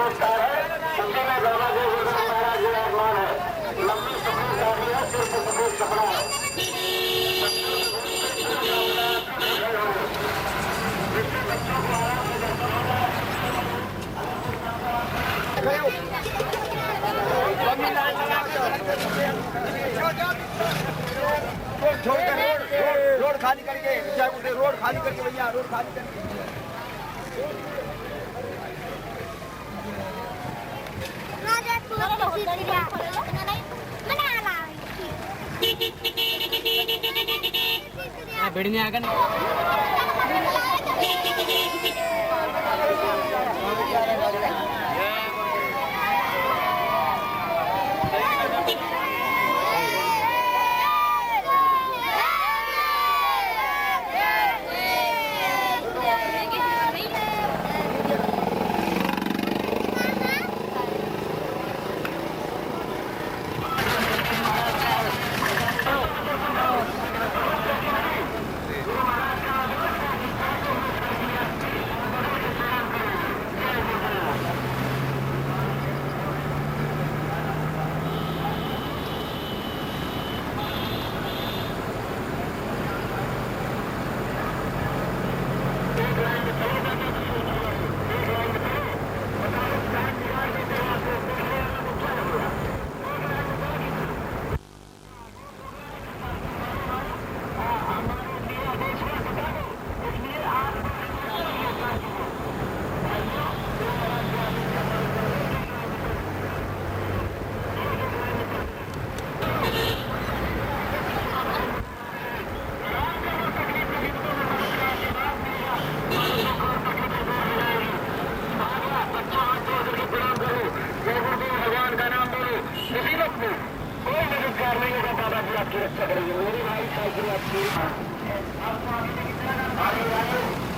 पुरस्कार है, उसी में बाबा देव गुरुदेव महाराज विराजमान है। लंबी सफेद दाढ़ी है, सिर पर सफेद कपड़ा है। जिससे बच्चों को आराम से दर्शन हो जाए। रोड खाली करके रोड खाली करके भैया रोड खाली करके भिड़ने आगा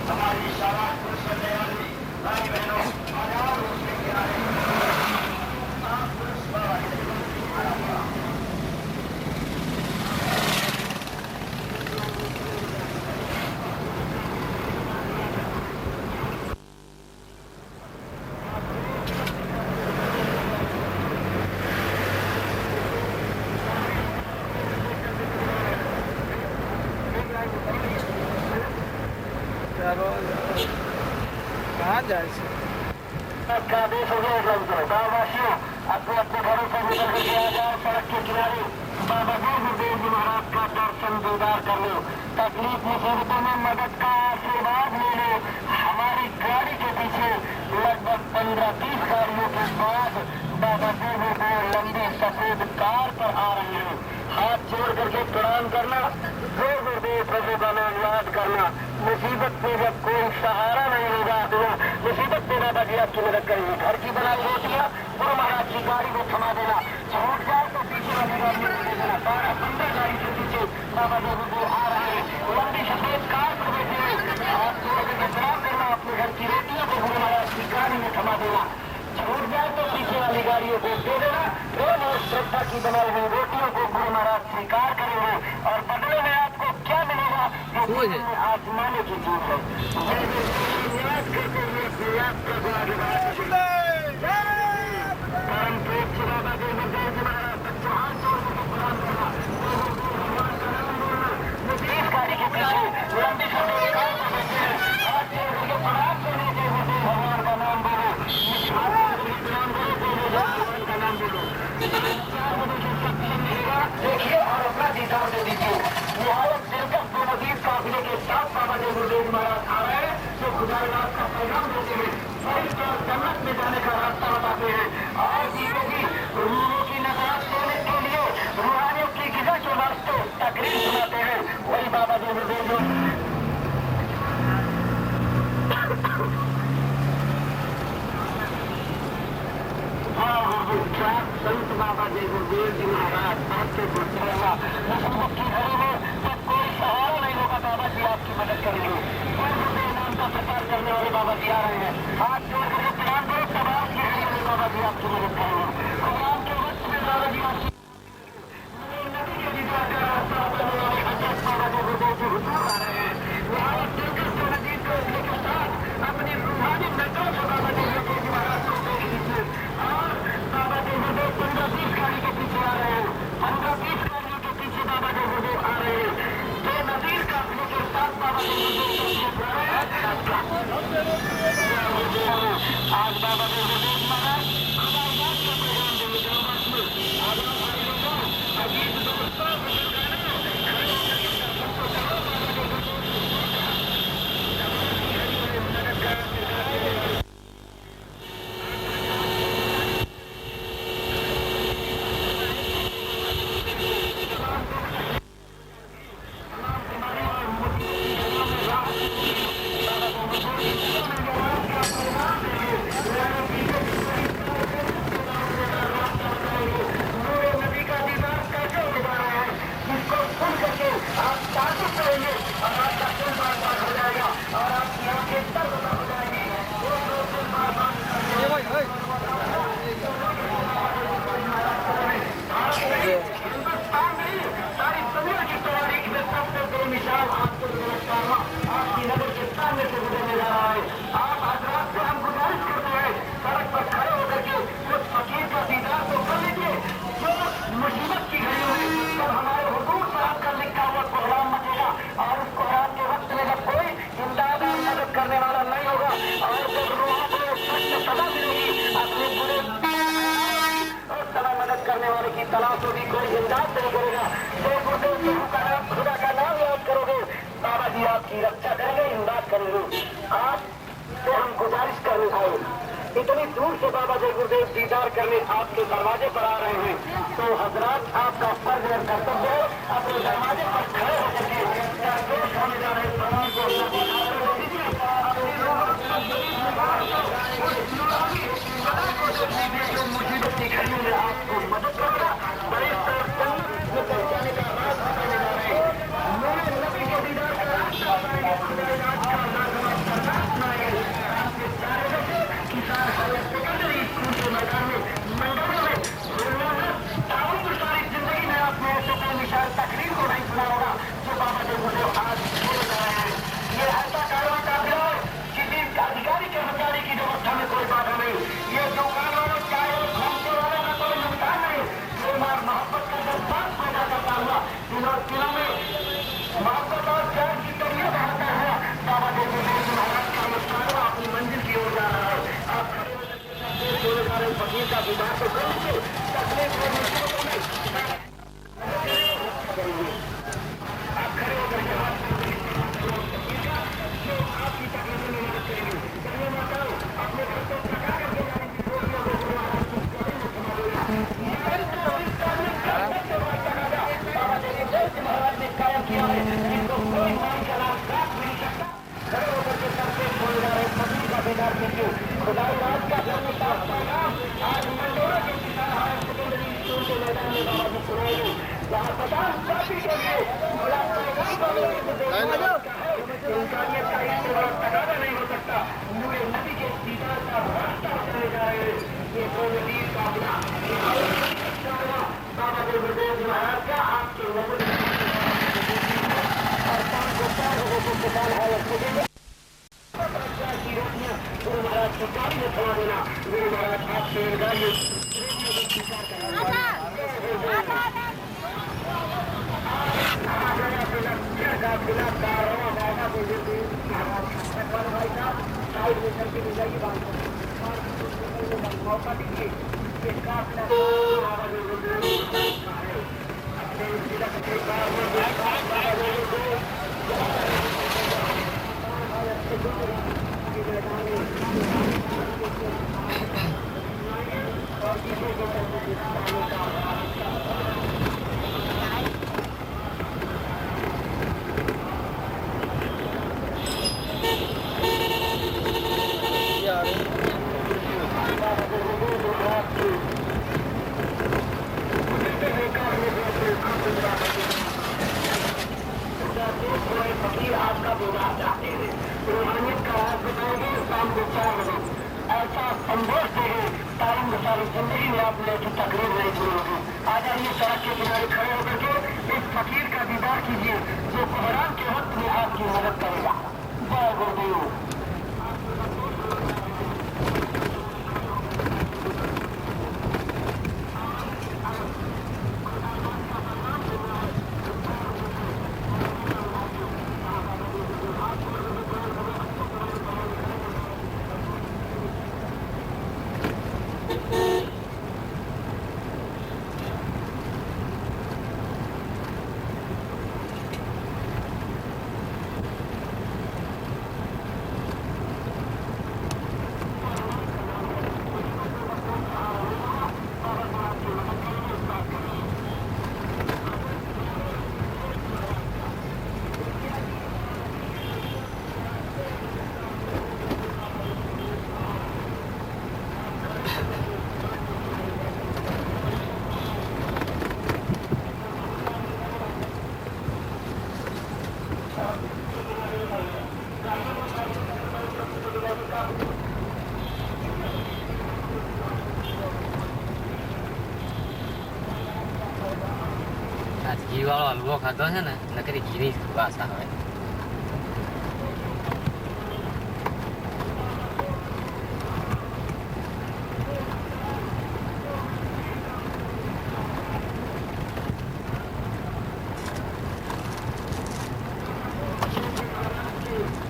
हमारी शाबाश पुरुष भाई बहनों कहाँ जाए गाँववासियों अपने अपने घरों से निकल के आ जाओ सड़क के किनारे बाबा देव गुरुदेव जी महाराज का दर्शन दीदार कर लो। तकलीफ मुसीबतों में मदद का आशीर्वाद ले लो। हमारी गाड़ी के पीछे लगभग 15-20 गाड़ियों के बाद बाबा देव गुरुदेव लंबी सफेद कार पर आ रहे हैं। हाथ जोड़ करके प्रणाम करना, देव गुरुदेव प्रभु का नाम याद करना। मुसीबत में जब कोई सहारा नहीं होगा तो मुसीबत में बाबा जी आपकी मदद करेंगे। घर की बनाई रोटियां गुरु महाराज की गाड़ी को थमा देना, छूट जाए तो पीछे वाली गाड़ी में ले देना। 12-15 गाड़ी के पीछे बाबा देव गुरुदेव आ रहे हैं, लंबी सफेद कार पर बैठे हैं। हाथ जोड़ करके प्रणाम करना, अपने घर की रोटियों को गुरु महाराज की गाड़ी में थमा देना। छूट जाए तो पीछे वाली गाड़ियों को दे देना। प्रेम और श्रद्धा की बनाई हुई रोटियों को गुरु महाराज स्वीकार करेंगे और बदले में आपको क्या मिलेगा? आसमानों की चीज है। याद करते हुए परम प्रेम से बाबा देव गुरुदेव जी महाराज बच्चों हाथ जोड़ करके प्रणाम करना, भगवान का नाम बोलना। इस गाड़ी के पीछे लंबी सफेद कार पर बैठे हैं, हाथ जोड़ करके प्रणाम करने के भगवान का नाम बोलो। भगवान का नाम बोलो। 4 बजे से सत्संग मिलेगा, देखिए और अपना दीदार दे दीजिए। निहायत दिलकश बेनजीर काफिले के साथ बाबा देव गुरुदेव महाराज आ रहे हैं, जो खुदारात का पैगाम देते हैं, सही और जन्नत में जाने का रास्ता बताते हैं। और जीवे जी रूहों की नजात देने के लिए रूहानियों की गिजा के वास्ते तकरीर सुनाते हैं, वही बाबा देव गुरुदेव संत बाबा देव गुरुदेव जी महाराज आपके गुरुदेवा मुसीबत की घड़ी में जब कोई सहारा नहीं होगा बाबा जी आपकी मदद करेंगे। गुरुदेव नाम का प्रचार करने वाले बाबा जी आ रहे हैं, हाथ जोड़ करके प्रणाम करो। तबाह की घड़ी में बाबा जी आपकी मदद करेंगे। भगवान के वक्त में बाबा जी आपकी नदी के दिशा का रास्ता अपने वाले हजरत बाबा देव गुरुदेव जी हुजूर आ रहे हैं। निहायत दिलकश नदी को के साथ अपनी रूहानी नजरों से बाबा देव गुरुदेव जी महाराज को है। इतनी दूर से बाबा जय गुरुदेव दीदार करने आपके दरवाजे पर आ रहे हैं, तो हजरात आपका फर्ज और कर्तव्य है अपने दरवाजे पर खड़े होकर के पेश होने जा रहे प्रणाम को जो मुसीबत की घड़ियों में आपको मदद करेगा, बड़े जन्नत में पहुंचाने का रास्ता बने जा रहे हैं। मेरे नबी के दीदार का रास्ता बनाएंगे, आज का लाजवाब सरदार सुनाएंगे। आपके सारे बच्चे किसान हायर सेकेंडरी स्कूल के मैदान में मंडलों में बोलना है। ताउन की सारी जिंदगी में आपने ऐसे कोई मिसाल तकरीर को नहीं सुना होगा जो बाबा जय गुरुदेव आज बोल रहे हैं। ये ऐसा कारवा काफिला है, किसी अधिकारी कर्मचारी की व्यवस्था में कोई बाधा नहीं। ये दुकान वालों चाय और घूमने वालों का कोई नुकसान नहीं। प्रेमार मोहब्बत का जज्बात पैदा करता हुआ दिनों में मोहब्बत और प्यार की तरीके बढ़ता है। बाबा जय गुरुदेव महाराज का मुस्कान अपनी मंजिल की ओर जा रहा है। आप खड़े होकर फकीर का विवाह को करेंगे, तकलीफ और मुसीबतों में आप खड़े होकर आपकी तकलीफों में मदद करेंगे। चलिए माताओं, अपने घर को थका करके जाएंगे, रोटियों को महाराज ने कायम किया है, जिनको कोई मान का लाभ काट नहीं सकता। खड़े होकर के सबसे बोल जा रहे फकीर का बेदार कीजिए। खुदाई राज का जन्मदार पैगाम आज मंडोरा के किसान हायर सेकेंडरी स्कूल के मैदान में बाबा जी सुनाएंगे। जहाँ 50 जाति के लिए बड़ा पैगाम बाबा जी को देना है। इंसानियत का इससे बड़ा तकाजा नहीं हो सकता। नूरे नबी के दीदार का रास्ता चले जा रहे हैं। ये वीर काफिला बाबा जय गुरुदेव महाराज का आपके नजर और 504 लोगों को किसान हायर सेकेंडरी की रोटियां गुरु महाराज की गाड़ी में थमा देना। गुरु महाराज आपसे गाड़ी मौका दीजिए। फकीर आपका विवाह चाहते हैं, रूहानियत का राज बताएंगे। शाम को 4 बजे ऐसा संदेश देंगे, टाइम में सारी जिंदगी में आपने ऐसी तकरीर नहीं सुनी होगी। आ जाइए, सड़क के किनारे खड़े होकर के इस फकीर का दीदार कीजिए जो कोहरान के वक्त में आपकी मदद करेगा। जय गुरुदेव। ઘી વાળો હલવો ખાધો છે ને નકરી ઘીની વાસ આવે.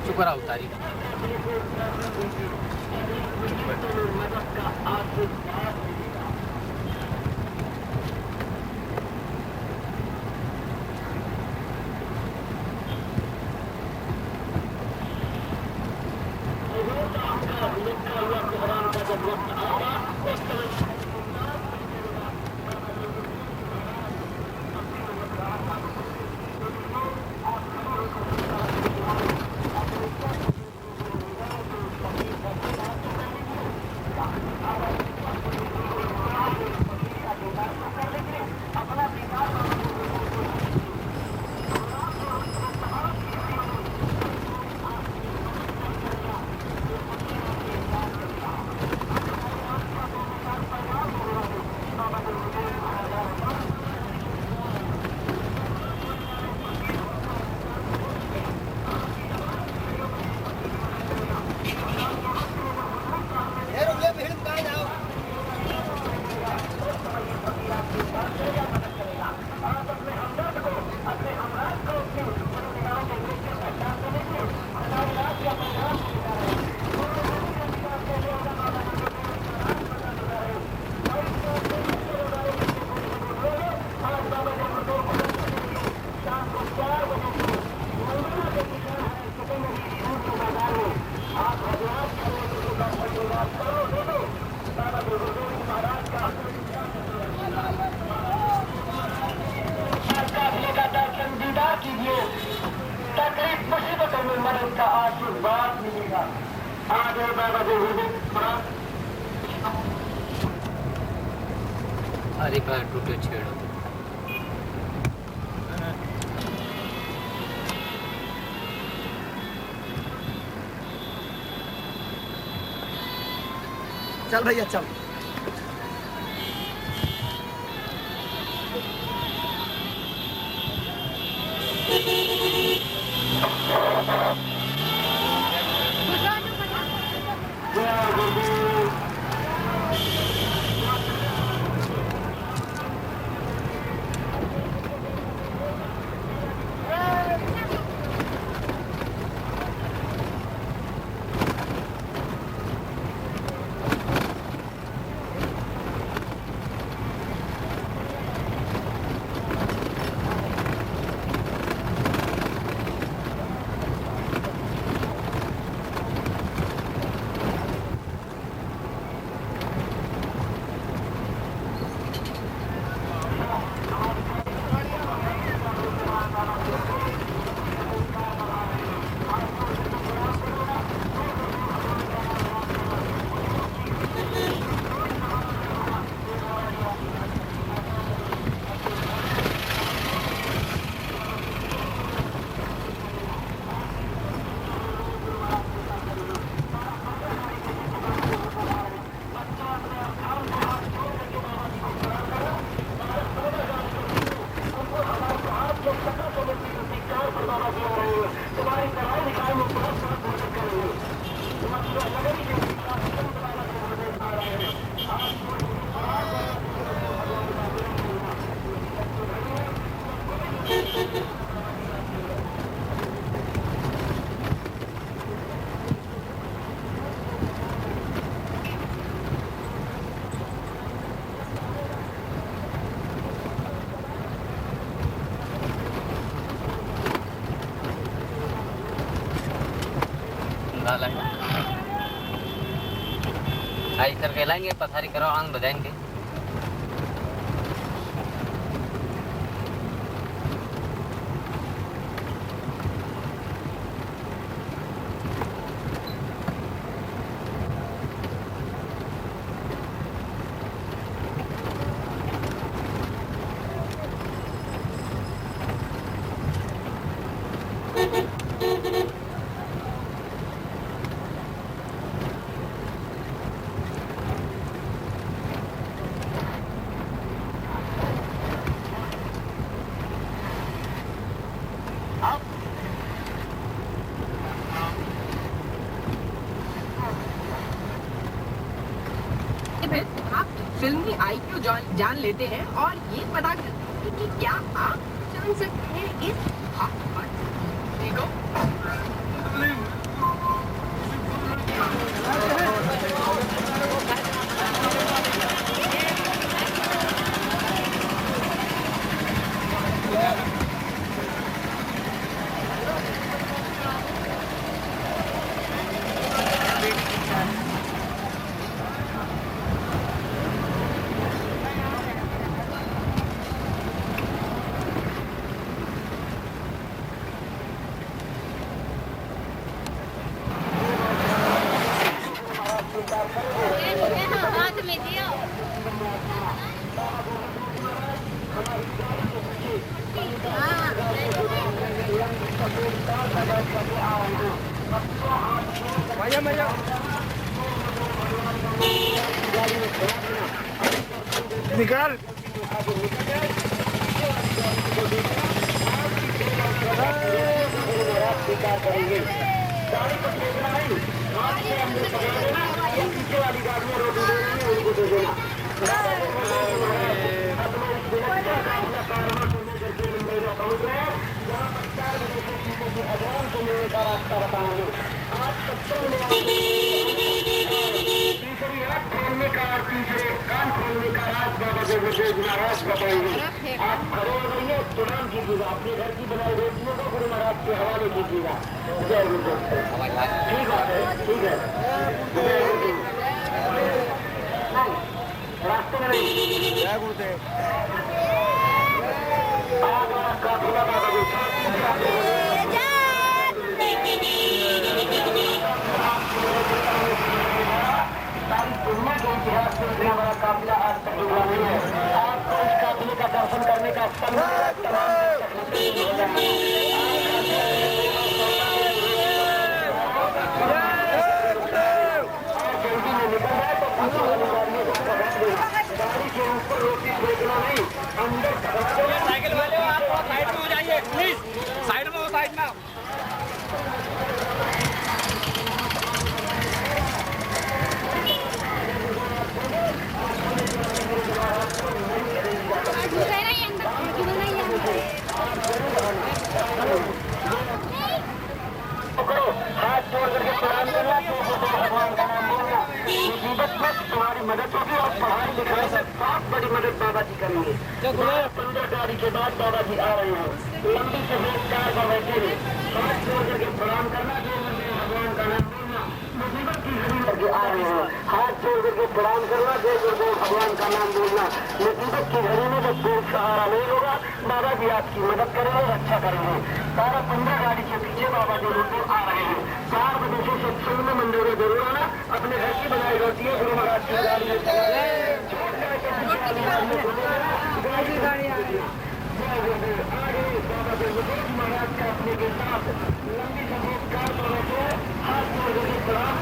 શુક્ર અવતારી काफिले का दर्शन दीदार कीजिए। तकलीफ मुसीबतों में मदद का आशीर्वाद मिलेगा। आगे बाबा जी अरे पर टूटे छेड़ो चल भैया चल। आई करके लाएंगे पथारी करो आंग बजाएंगे फिल्मी आईक्यू जान लेते हैं और ये पता करते हैं कि क्या आप जान सकते हैं इस देखो निकाल आप खड़े हो रहिए तुरंत कीजिएगा अपने घर की बनाई रोटियों को गुरु महाराज के हवाले कीजिएगा। जय गुरु। ठीक है ठीक है। करें। जय गुरुदेव। आगरा काफिला बाबा जी सारी दुनिया के इतिहास में इतना बड़ा काफिला आज तक हुआ नहीं है। आपको इस काफिले का दर्शन करने का समय जल्दी में निकल जाए तो गाड़ी के ऊपर रोटी फेंकना नहीं, अंदर साइकिल वाले आप साइड में हो जाइए प्लीज, साइड में हो, साइड में। हाथ जोड़ करके प्रणाम करना, भगवान का नाम बोलना, मुसीबत में तुम्हारी मदद होगी और पढ़ाई लिखाई से बहुत बड़ी मदद बाबा जी करेंगे। 15 गाड़ी के बाद बाबा जी आ रहे हैं, लंबी सफेद कार पर बैठे हैं। हाथ जोड़ करके प्रणाम करना, भगवान का नाम बोलना, मुसीबत की घड़ी करके आ रहे हैं। हाथ जोड़ करके प्रणाम करना, जय गुरुदेव भगवान का नाम बोलना, मुसीबत की घड़ी में जब कोई सहारा नहीं होगा बाबा जी आपकी मदद करेंगे, रक्षा करेंगे। 15 गाड़ी के पीछे बाबा जी लोग आ रहे हैं। 4 बजे से सत्संग में मंदिर में जरूर आना, अपने घर की बनाई होती है गुरु महाराज की गाड़ी में गाड़ी आ रही है। बाबा गुरुदेव महाराज का अपने के साथ लंबी सफेद कार पर बैठे हाथ जोड़ करके प्रणाम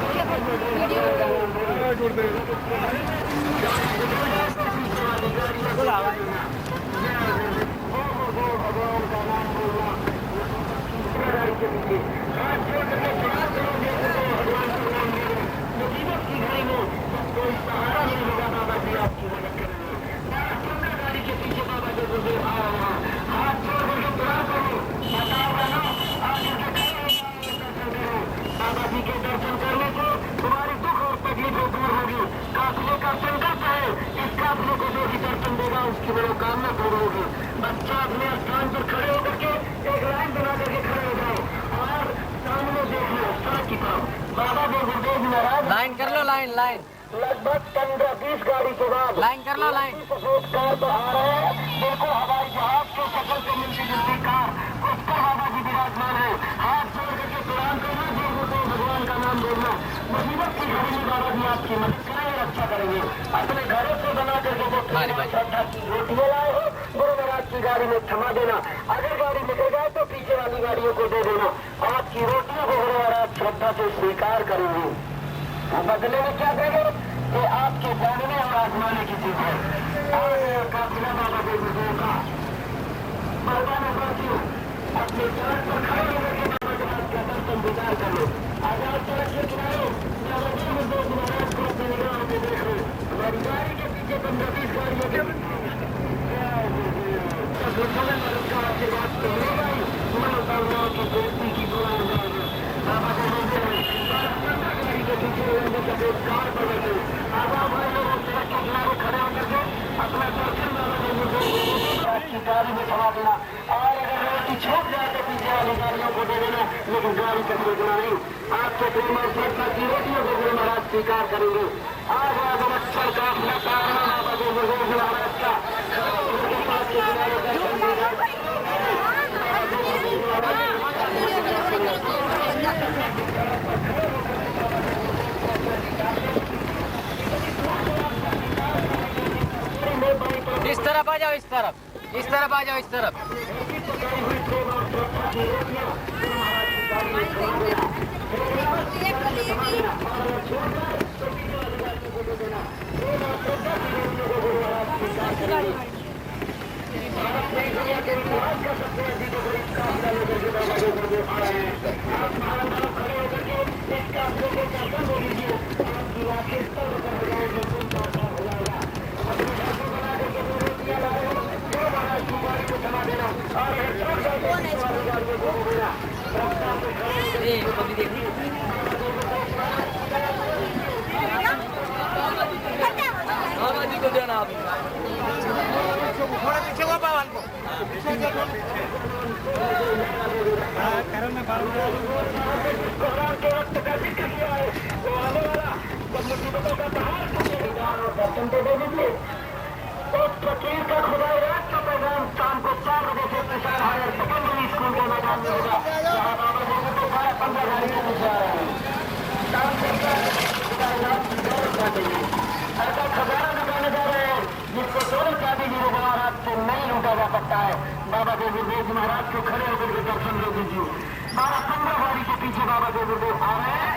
भगवान का नाम बोलना, गाड़ी के पीछे हाथ जोड़ करके प्रणाम करोगे भगवान का नाम बोलो, मुसीबत की घड़ी में कोई सहारा नहीं होगा बाबा जी आपकी मदद करेंगे। 15 गाड़ी के पीछे बाबा जी गुरुदेव आ रहे हैं। हाथ जोड़ करके प्रणाम करो, बताओ बनो आगे के दर्शन करो। बाबा जी के दर्शन करने से तुम्हारी दुख और तकलीफें दूर होगी। काफिले का संकल्प है, इस काफिले को जो भी दर्शन देगा उसकी मनोकामना पूर्ण होगी। बच्चा अपने स्थान पर खड़े होकर के एक लाइन बना करके खड़े हो जाओ और सामने देखिए सड़क की तरफ बाबा गुरुदेव महाराज लाइन कर लो, लाइन लाइन लगभग 15-20 गाड़ी के बाद लाइन कर लो, लाइन। सफेद कार पर आ रहे हैं। बिल्कुल हवाई जहाज के शक्ल से मिलती जुलती कार, उस पर बाबा जी विराजमान है। हाथ जोड़ करके प्रणाम करना, जय गुरुदेव भगवान का नाम बोलना, मुसीबत की घड़ी में बाबा जी आपकी मदद करेंगे, रक्षा करेंगे। अपने घरों से बना करके जो श्रद्धा की रोटियां लाए हो गुरु महाराज की गाड़ी में थमा देना। अगर गाड़ी निकल जाए तो पीछे वाली गाड़ियों को दे देना। आपकी रोटियों को गुरु महाराज श्रद्धा से स्वीकार करेंगे। बदले में क्या देंगे? ये आपके जानने और आजमाने की चीज है। काफिला बाबा के गुरुदेव का मर्दा में साथियों अपने सड़क पर खड़े होकर के बाबा के पास का दर्शन दीदार कर लो। आजाद सड़क के किनारे गुरुदेव महाराज को अपनी निगाह में देख लो। हमारी गाड़ी के पीछे 15-20 गाड़ियों के आशीर्वाद तो मिलेगा ही, मनोकामनाओं की पूर्ति की दुआ बाबा के मंदिर में सफेद कार पर बैठे आजाद भाई लोग सड़क के किनारे खड़े होकर के अपना दर्शन की गाड़ी में थमा देना। और अगर रोटी छूट जाए तो पीछे वाली गाड़ियों को दे देना, लेकिन गाड़ी का सोचना नहीं। आपके प्रेम और श्रद्धा की रोटियों को गुरु महाराज स्वीकार करेंगे। आज अक्सर का अपना कारण बाबा को गुरु महाराज का इस तरफ आ जाओ, इस तरफ, इस तरफ आ जाओ, इस तरफ। को देना आप थोड़ा पीछे हुआ पावन को दर्शन तो दे दीजिए। जाता है। बाबा देव गुरुदेव महाराज को खड़े होकर के दर्शन दे दीजिए। 12-15 गाड़ी के पीछे बाबा देव गुरुदेव आ रहे हैं।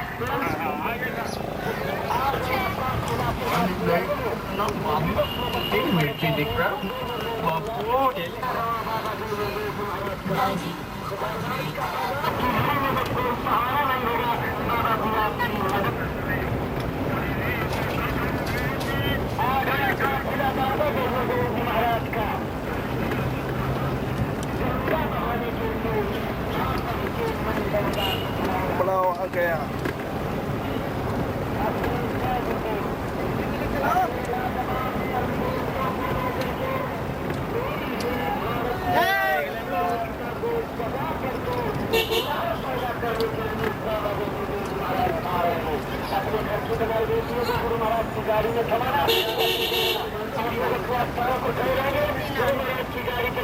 सहारा नहीं होगा बाबा जी आपकी मदद बाबा देव गुरुदेव महाराज का बड़ा आ गया। गुरु महाराज की गाड़ी में थमाना गुरु महाराज की गाड़ी पर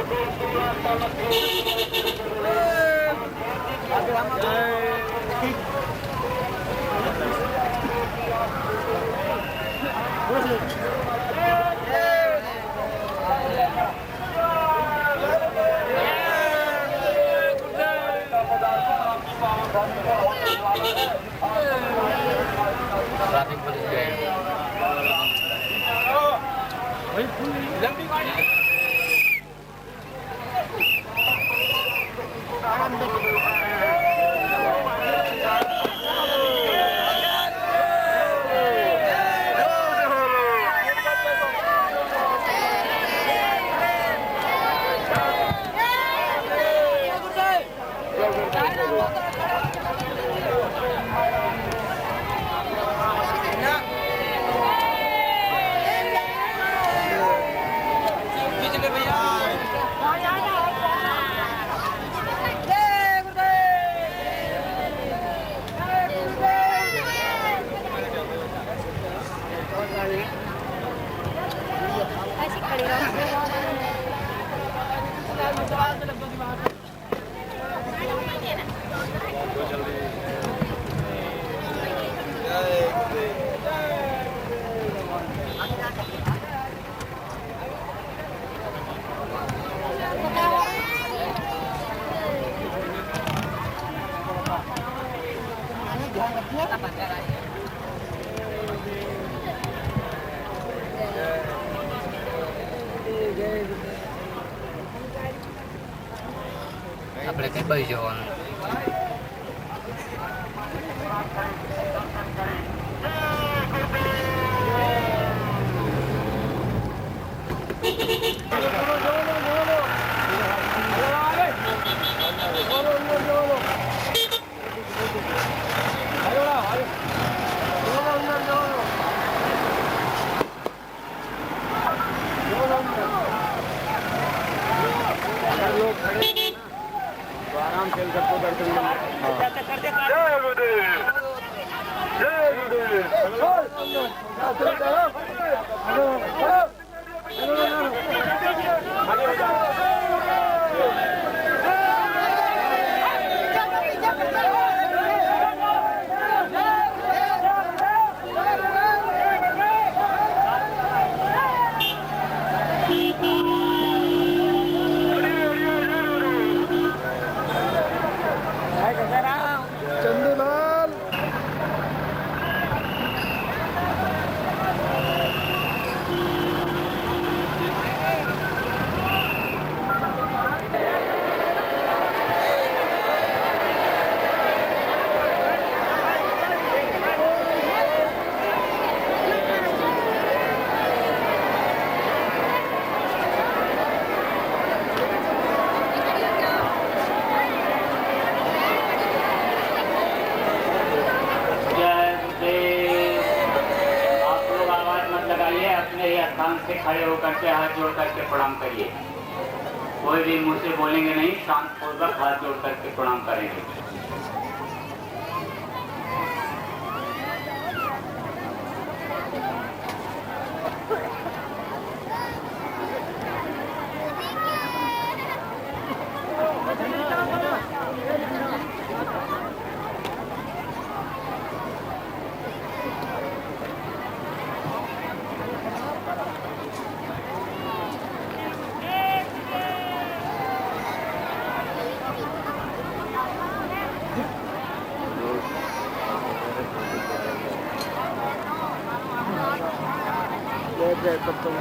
ट्रैफिक पुलिस गए लंबी गाड़ी આપણે કઈ બાજુ જવાનું? आराम से सबको दर्शन जय गुरुदेव जय गुरुदेव चंदूलाल स्थान से खड़े होकर के हाथ जोड़ करके प्रणाम करिए। कोई भी मुंह से बोलेंगे नहीं, शांत पूर्वक हाथ जोड़ करके प्रणाम करेंगे। तब तो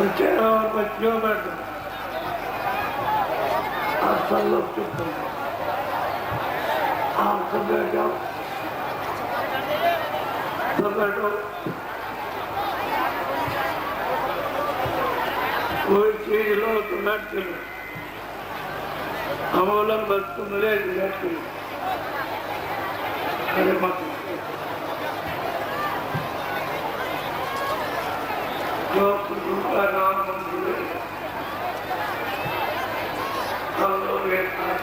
बच्चे और बच्चियों बैठो, आप सब लोग चुप हो जाओ, आप सब बैठ जाओ, सब बैठो। चीज लो तो बैठ के लो, अमूल्यम वस्तु मिलेगी बैठ के लो, अरे मत जो प्रभु का नाम मंजूर है, हम लोग एक साथ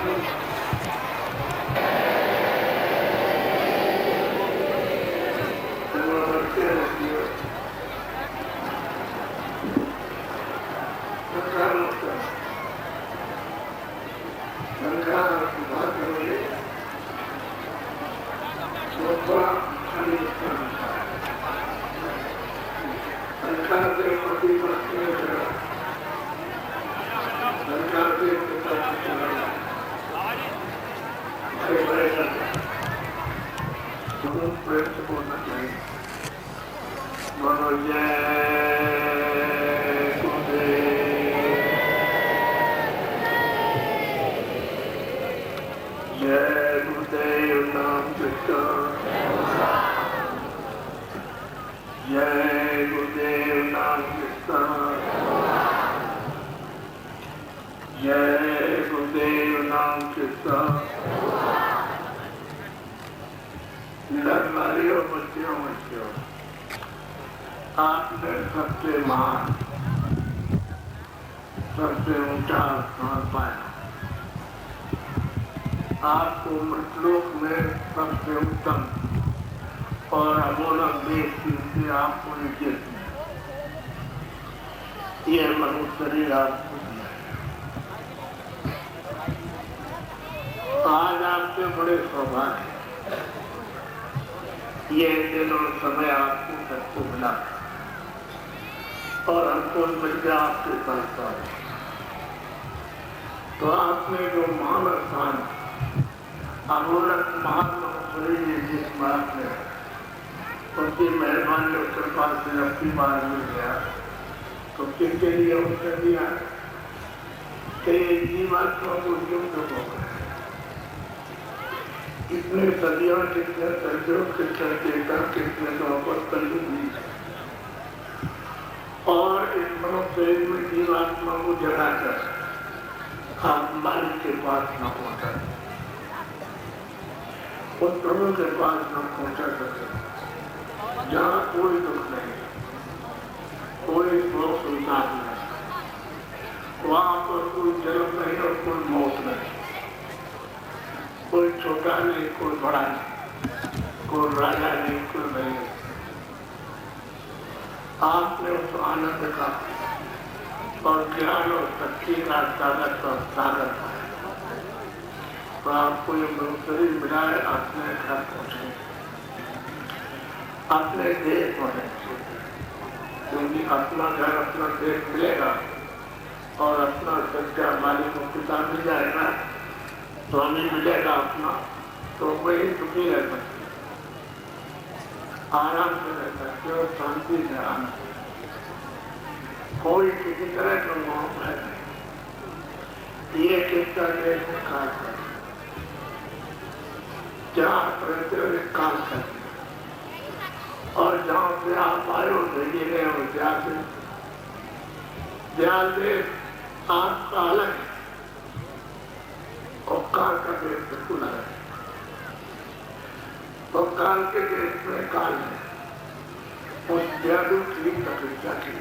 आपने सबसे महान, सबसे ऊंचा स्थान पाया। आपको मृतलोक में सबसे उत्तम और अमोलक देश से आपको नीचे ये मनुष्य शरीर आपको दिया। आज आपके बड़े सौभाग्य, ये दिन और समय आपको सबको मिला और हमको मिल गया आपके साथ। तो आपने जो महान स्थान अमूलक महात्मा शरीर जिस बात में उनकी मेहरबानी और कृपा से अपनी बार मिल गया, तो किसके लिए उसने दिया कि जीवात्मा को युक्त हो गए। कितने सदियों, कितने सदियों, कितने चेता, कितने नौबत कलयुगी और इस मनुष्य में जीवात्मा को जगाकर आप मालिक के पास न पहुंचा, उस प्रभु के पास न पहुंचा सके जहाँ कोई दुख नहीं, कोई शोक संताप नहीं, वहाँ पर कोई जन्म नहीं और कोई मौत नहीं, कोई छोटा नहीं, कोई बड़ा नहीं, कोई राजा नहीं, कोई नहीं। आपने उस आनंद का और ज्ञान और शक्ति का सागर और सागर पाया, तो आपको ये शरीर मिला है। अपने घर पहुंचे, अपने देश पहुंचे, क्योंकि अपना घर अपना देश मिलेगा और अपना सच्चा मालिक को पिता मिल जाएगा, स्वामी मिलेगा अपना, तो वही दुखी रह सकते, आराम से रह सकते और शांति से आना, कोई किसी तरह का मोह है नहीं। ये किसका देश में काल है, जहाँ प्रत्येक काल करते और जहाँ से आप आए हो भेजे गए हो, ज्ञान देश आपका अलग है और काल का देश बिल्कुल अलग है। तो काल के देश में काल है, उस जादू की तपस्या की,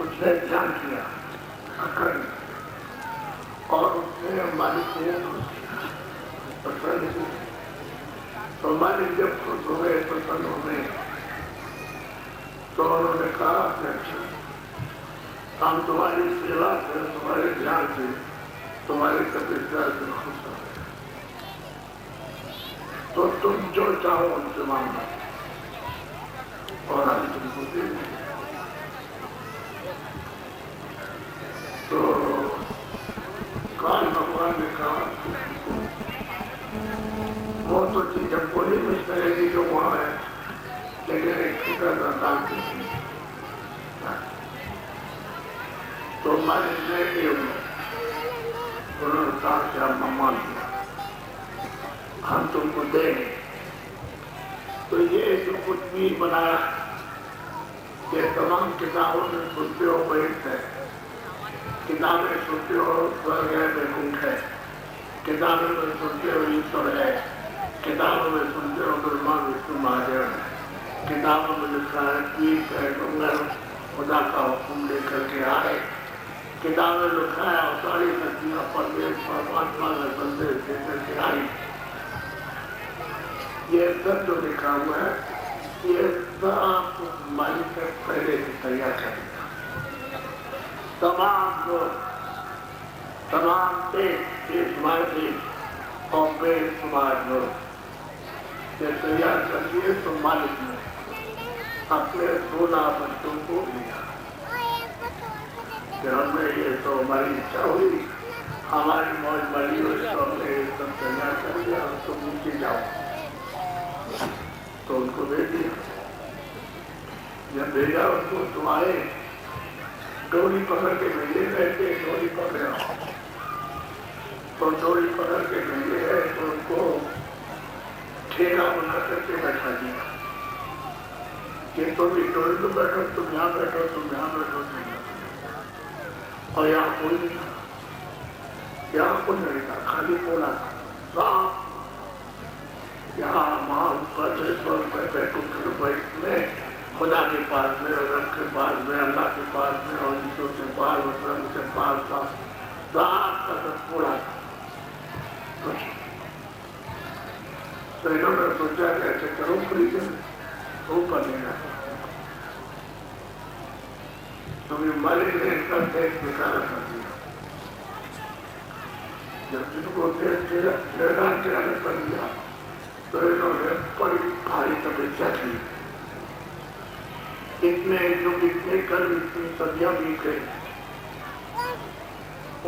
उसने ध्यान किया अकड़ और उसने मालिक को प्रसन्न किया। तो मालिक जब खुश हो गए, प्रसन्न हो गए, तो उन्होंने कहा हम तुम्हारी सेवा से, तुम्हारे ध्यान से, तुम्हारी तपस्या से खुश हो गए, तो तुम जो चाहो उनसे मांगना और हम तुमको दे देंगे। तो काल भगवान ने कहा वो तो चीज हमको नहीं मिल सकेगी जो वहां है, लेकिन एक फिक्र का तो हमारे लेके उन्होंने कहा कि हम मान लिया, हम तुमको देंगे। तो ये जो कुछ भी बनाया, ये तमाम हम किताबों में सुनते हो वैकुंठ है, किताबें सुनते हो स्वर्ग है वैकुंठ है, किताबों में सुनते हो ईश्वर है, किताबों में सुनते हो ब्रह्मा विष्णु महादेव है, किताबों में लिखा है पीठ है मंगल खुदा का हुक्म लेकर के आए, किताबें लिखा है अवतारी शक्तियां परमेश परमात्मा का संदेश देकर के आई। ये सब जो लिखा हुआ है ये सब मालिक से पहले से तैयार कर दिया। तमाम देश और समाज ये तैयार कर दिए तो मालिक ने अपने 16 बच्चों को लिया कि हमने ये तो हमारी इच्छा हुई, हमारी मौज मरी हुई तो हमने ये सब तैयार कर दिया, तो नीचे जाओ। तो उनको भेज दिया। जब भेजा उनको तो आए, डोरी पकड़ के भेजे गए थे, डोरी पकड़े तो डोरी पकड़ के भेजे गए तो उनको ठेला बना करके बैठा दिया कि तुम इस डोरी में बैठो, तुम यहाँ बैठो, तुम यहाँ बैठो, तुम यहाँ बैठो। और यहाँ कोई नहीं था, यहाँ कोई नहीं था, खाली बोला था यहाँ वहाँ ऊपर में खुदा के पास में, रब के पास में, अल्लाह के पास में और ईश्वर के पास वसलम के पास था, पूरा था। तो इन्होंने सोचा कि ऐसे करो खरीदे ऊपर लेना, तो मालिक ने इनका देश निकाला कर दिया। जब इनको देश गिराने कर दिया तो इन्होंने बड़ी भारी तपस्या की। इतने युग, इतने कर्म, इतनी सदियां बीत गई,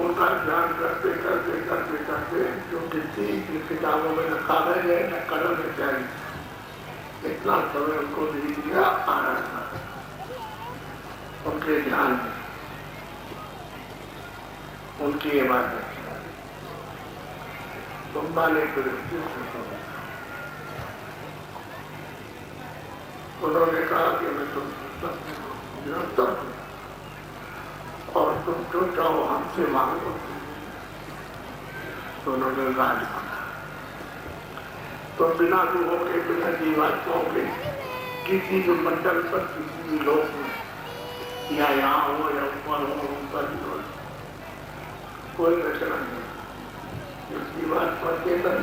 उनका ध्यान करते करते करते करते जो किसी किताबों में न कागज है न कलम है चाहिए, इतना समय उनको नहीं दिया आ रहा था उनके ध्यान में, उनकी इबादत तुम वाले उन्होंने कहा कि मैं तुम निरंतर हूँ और तुम जो चाहो हमसे मांगो। तो उन्होंने राज मांगा। तो बिना रूहों के, बिना जीवात्माओं के किसी भी मंडल पर, किसी भी लोक में, या यहाँ हो या ऊपर हो, ऊपर हो, कोई रचना नहीं। जीवात्मा चेतन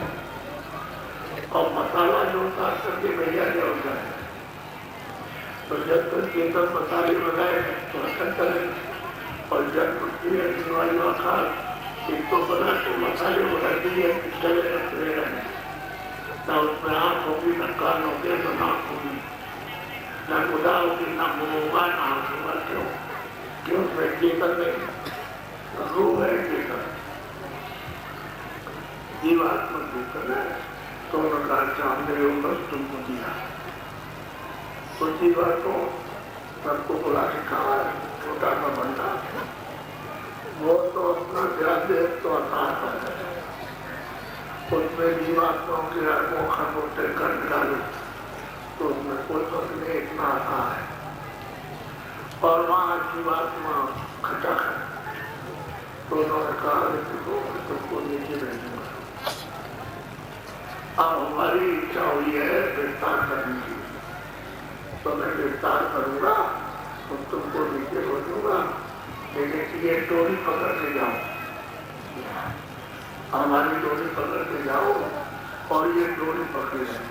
और मसाला जो उतार करके भैया जो होता है, तो जब तक चेतन मसाले बनाए तो हरकत करें, और जब दीवारियों का एक तो बना के मसाले बना दिए चले रहेगा, न उसमें आँख होगी, न कान होगी, न नाक होगी, न गुदा होगी, न मुँह होगा, न आँख होगा। क्यों उसमें चेतन नहीं, रूह है चेतन, जीवात्मा चेतन है। तो उन्होंने चाहते होगा तुमको दिया, उसी बात को सबको बुला के कहा, छोटा सा बंदा वो तो अपना ध्यान दे तो आता है, उसमें जीवात्माओं के आत्मों खर्बों से कर डाले तो उसमें कोई फर्क नहीं, इतना आता है। और वहाँ जीवात्मा खटा है, तो उन्होंने कहा तुमको नीचे भेजूंगा। अब हमारी इच्छा हुई है विस्तार करने की, तो मैं विस्तार करूंगा तो तुमको नीचे भेजूंगा, लेकिन ये डोरी पकड़ के जाओ, हमारी डोरी पकड़ के जाओ और ये डोरी पकड़े जाओ।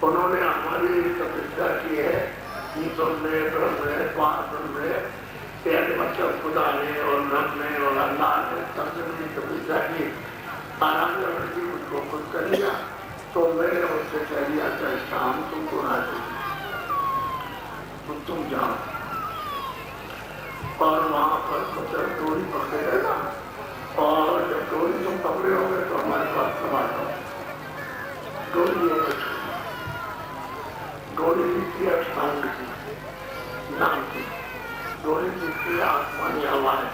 उन्होंने हमारी तपस्या की है, ईश्वर में, ब्रह्म में, पार्थ में, मतलब खुदा ने और रब ने और अल्लाह ने सबसे बड़ी तपस्या की। आराधना की मुझको खुद कर लिया, तो मैंने उससे कह दिया कि शाम तुमको राजी, तो तुम जाओ और वहाँ पर मतलब डोरी पकड़े रहना, और जब डोरी तुम पकड़े होंगे तो हमारे पास सवाल हो। डोरी डोरी की अष्टांग की नाम की डोरी की आसमानी हवाएं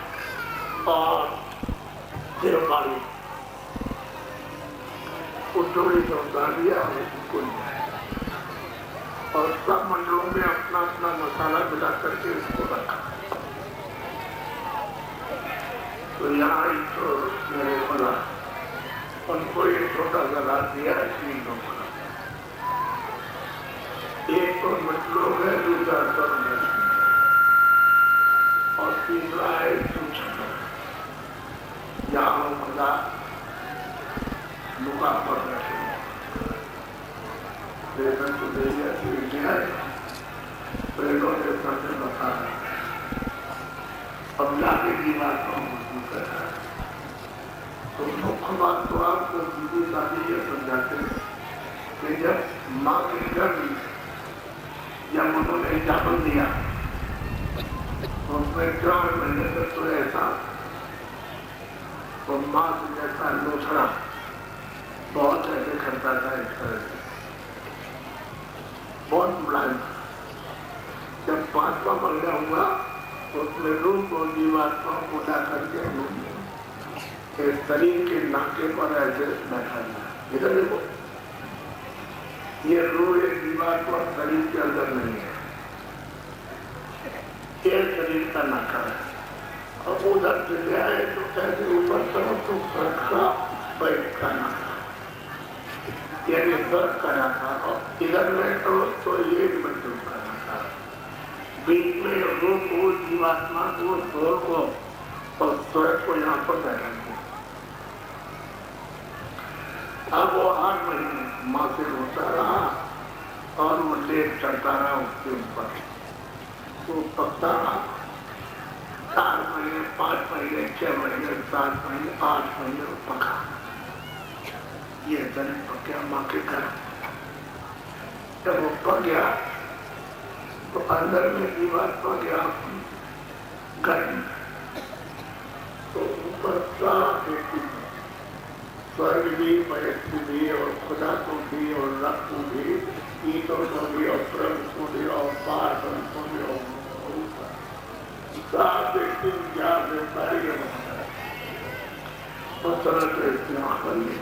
और देवबाड़ी, उस डोरी को उतार दिया और उसको और सब मंडलों में अपना अपना मसाला मिला करके इसको रखा। तो यहाँ ही तो मेरे बोला उनको एक छोटा सा रात दिया है 3 लोगों का। एक तो लोग है, दूसरा तो और तीसरा है सूचना। यहाँ खुदा लुका पर बैठे प्रेरणों के सामने बता रहा है। अब जाके की बात को मजबूत कर रहा है। तो मुख्य बात तो आपको दीदी दादी ये समझाते हैं कि जब माँ के गर्भ जब उन्होंने जापन दिया तो उसमें 4 महीने तक तो ऐसा तो माँ से जैसा लोथड़ा बहुत ऐसे करता था इस तरह से, बहुत मुलायम। जब 5वां महीना हुआ तो उसमें रूप और जीवात्मा को उठा करके शरीर के नाके पर ऐसे बैठा दिया। इधर देखो, ये रूह एक जीवात्मा शरीर के अंदर नहीं है, ये शरीर का नाका है। और उधर से गया है तो ऐसे ऊपर तरफ तो सुरक्षा बैठ का नाका, यानी स्वर्ग का नाका, और इधर में तो ये मृत्यु का नाका। बीच में रूप को, जीवात्मा को, सोल को और स्वर्ग को यहाँ पर बैठा दिया। अब वो 8 महीने माँ से होता रहा और वो लेट चढ़ता रहा उसके ऊपर, तो पकता रहा 4 महीने, 5 महीने, 6 महीने, 7 महीने, 8 महीने पका। ये शरीर पक गया माँ के घर। जब वो पक गया तो अंदर में जीवात्मा गया घर में, तो ऊपर साफ स्वर्ग भी, मृत्यु भी, और खुदा को भी, और रब को भी, ईश्वर को भी, और प्रभु को भी, और पार्वती को भी, और साफ व्यक्ति ज्ञान में सारी और तरह से इसकी आँख बन गई,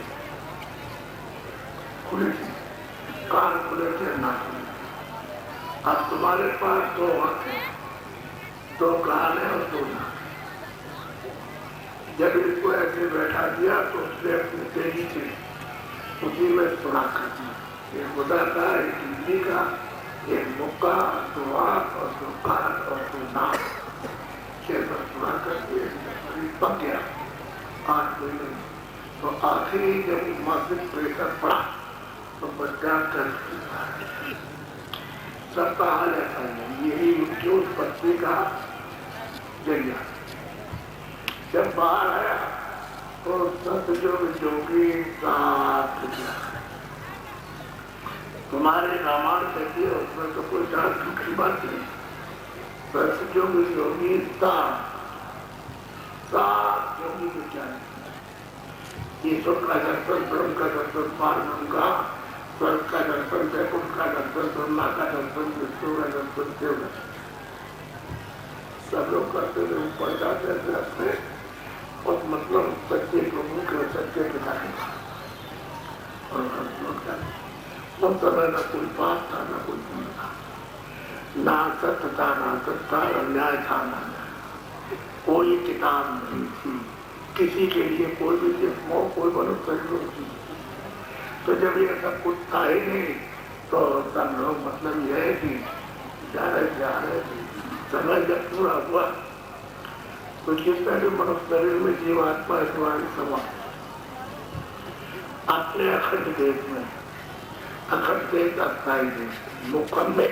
खुली थी, कान खुले थे, ना खुले। अब तुम्हारे पास 2 आँखें, 2 कान है और 2 नाक। जब इसको ऐसे बैठा दिया तो उसने अपनी तेजी से उसी में सुना कर दिया। एक खुदा का, एक हिंदी का, एक मुक्का, 2 आँख और 2 कान और 2 नाक, 6 पर सुना करके पक गया 8 महीने। तो आखिरी जब मासिक प्रेशर पड़ा तो बच्चा कर सबका हाल ऐसा है। यही उनकी उत्पत्ति का जरिया। जब बाहर आया तो सतयुगी साथ दिया। तुम्हारे रामायण कहती है उसमें तो कोई जान की बात नहीं। सतयुगी साथ योगी विचार, ईश्वर का दर्शन, ब्रह्म का दर्शन, पारब्रह्म का, स्वर्ग का दर्शन, वैकुंठ का दर्शन, ब्रह्मा का दर्शन, विष्णु का दर्शन, देव का सब लोग करते हुए ऊपर जाते थे अपने, और मतलब सच्चे प्रभु के, सच्चे पिता के और उस समय न कोई पाप था, न कोई पुण्य था, ना सत्य था, ना सत्ता, अन्याय था, ना कोई किताब नहीं थी, किसी के लिए कोई भी जिस्मों, कोई मनुष्य नहीं थी। तो जब ये सब कुछ था ही नहीं तो सब लोग मतलब यह है कि जा रहे समय जब पूरा हुआ तो जितना भी मनुष्य शरीर में जीवात्मा तुम्हारी समा अपने अखंड देश में, अखंड देश अस्थायी देश मुकम्मल,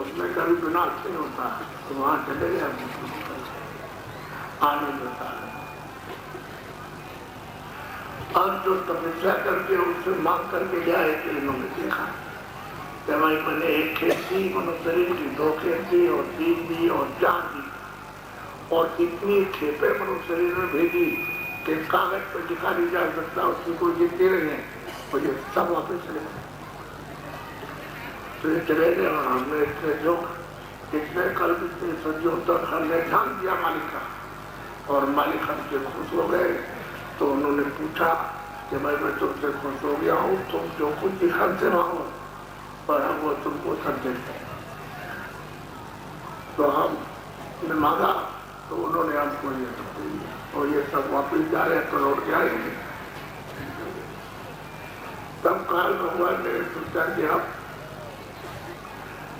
उसमें कभी विनाश नहीं होता, तो वहां चले गए आनंद होता है। और जो तपस्या करके उससे मांग करके जाए कि इन्होंने देखा कि भाई मैंने 1 खेत दी मनुष्य शरीर की, 2 खेत दी और 3 दी और 4 दी, और इतनी खेपे मनुष्य शरीर में भेजी कि कागज पर दिखा नहीं जा सकता, उसकी कोई गिनती नहीं है, और ये सब वापस चले गए। तो ये चले गए और हमने इतने जो इतने कल्प इतने सदियों तक हमने ध्यान दिया मालिक का, और मालिक हमसे खुश हो गए। तो उन्होंने पूछा कि मैं तुमसे खुश हो गया हूँ, तुम जो कुछ हमसे मांगो और हम वो तुमको सब देते हैं। तो हमने मांगा तो उन्होंने हमको ये सब दे दिया और ये सब वापिस जा रहे हैं तो लौट के आएंगे। तब काल भगवान ने सोचा कि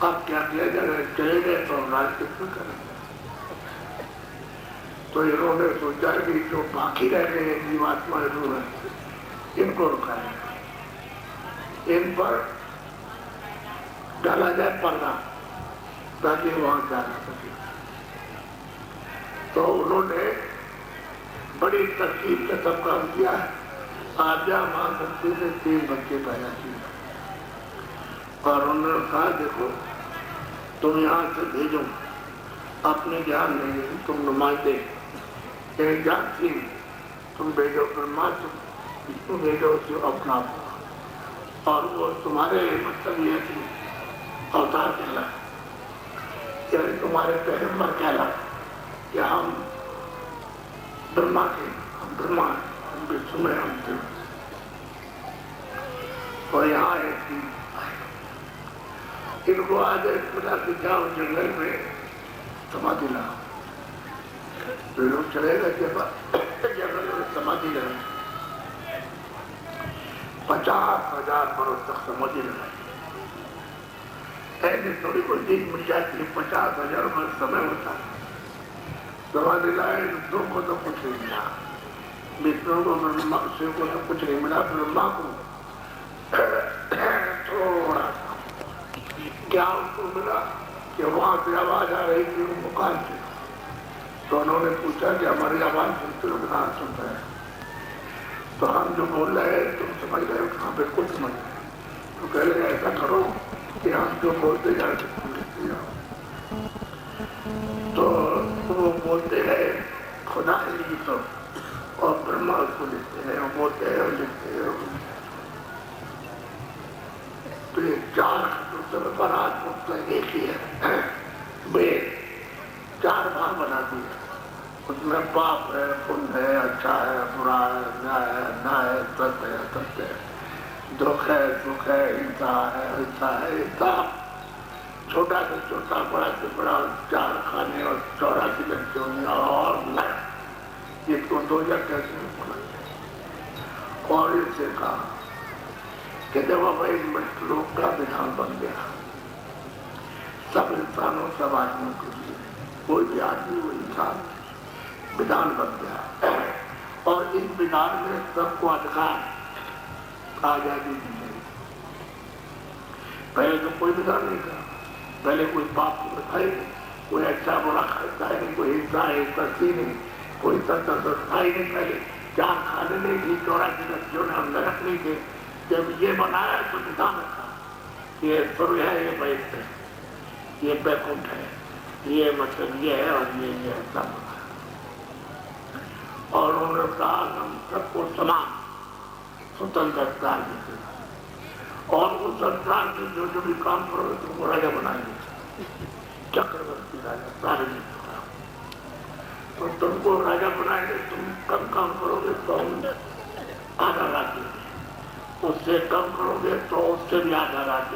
अब क्या किया जाए, चले गए तो हम राज किस करें। तो इन्होंने सोचा कि जो बाकी रह गए हैं जीवात्मा जो है इनको रुकाया, इन पर डाला जाए पर्दा ताकि वहां जा सके। तो उन्होंने बड़ी तरकीब से सब काम किया है। आज्ञा मां शक्ति से 3 बच्चे पैदा किए और उन्होंने कहा देखो तुम यहाँ से भेजो, अपने ज्ञान नहीं तुम नुमाइंदे जाति तुम भेजो, ब्रह्मा तुम भेजो जो अपना, और वो तुम्हारे मतलब ये कि अवतार कहला, यानी तुम्हारे पैगंबर कहला कि हम ब्रह्मा के, हम ब्रह्मा हम विष्णु में हम थे। और यहाँ इनको आज मिला कि जाओ जंगल में समाधि लाओ। तो लोग चलेगा जंगल में समाधि लगाए, 50,000 बरस तक समाधि लगाई। ऐसे थोड़ी कोई दिन मिल जाती है, 50,000 वर्ष समय होता है। समाधि लाए विष्णु को तो कुछ नहीं मिला, विष्णु को ब्रह्मा शिव को तो कुछ नहीं मिला, ब्रह्मा को थोड़ा सा क्या उनको मिला कि वहां से आवाज आ रही थी मुकान से। तो उन्होंने पूछा कि हमारी आवाज सुनते हो कहाँ सुन रहे हैं? तो हम जो बोल रहे हैं तुम समझ रहे हो? हाँ बिल्कुल समझ रहे। तो कह रहे ऐसा करो कि हम जो बोलते जाए लिखते जाओ। तो वो बोलते रहे खुदा ही तो, और ब्रह्मा उसको लिखते हैं, वो बोलते हैं और लिखते हैं। तो ये 4 पर आज एक ही है, वे 4 भाग बना दिए। उसमें पाप है, पुण्य है, अच्छा है, बुरा है, न्याय है, अन्याय है, सत्य है, असत्य है, दुख है, सुख है, हिंसा है, हिंसा है, हिंसा छोटा से छोटा, बड़ा से बड़ा, 4 खाने और 84 लड़कियों और इसको 2000 कैसे बोला। और इससे कहा कि जब भाई लोक का विधान बन गया, सब इंसानों सब आदमियों के लिए, कोई भी आदमी वो इंसान विधान बन गया और इस विधान में सबको अधिकार आजादी दी गई। पहले तो कोई विधान नहीं था, पहले कोई पाप दिखाई नहीं, कोई अच्छा बुरा करता है नहीं, कोई हिंसा है करती नहीं, कोई सत्ता ही नहीं। पहले 4 खाने नहीं थी, 84 लड़कियों ने अंदर रख नहीं थे। जब ये बनाया तो विधान था, ये सूर्य है, ये वैश्य है, ये बैकुंठ है, ये मतलब ये है और ये सब। और उन्होंने कहा हम सबको समान स्वतंत्र अधिकार देते और उस अधिकार से जो भी काम करोगे तुमको राजा बनाएंगे, चक्रवर्ती राजा सारे। तो तुमको राजा बनाएंगे, तुम कम काम करोगे तो हम आधा राज्य, उससे कम करोगे तो उससे भी आधा राज्य,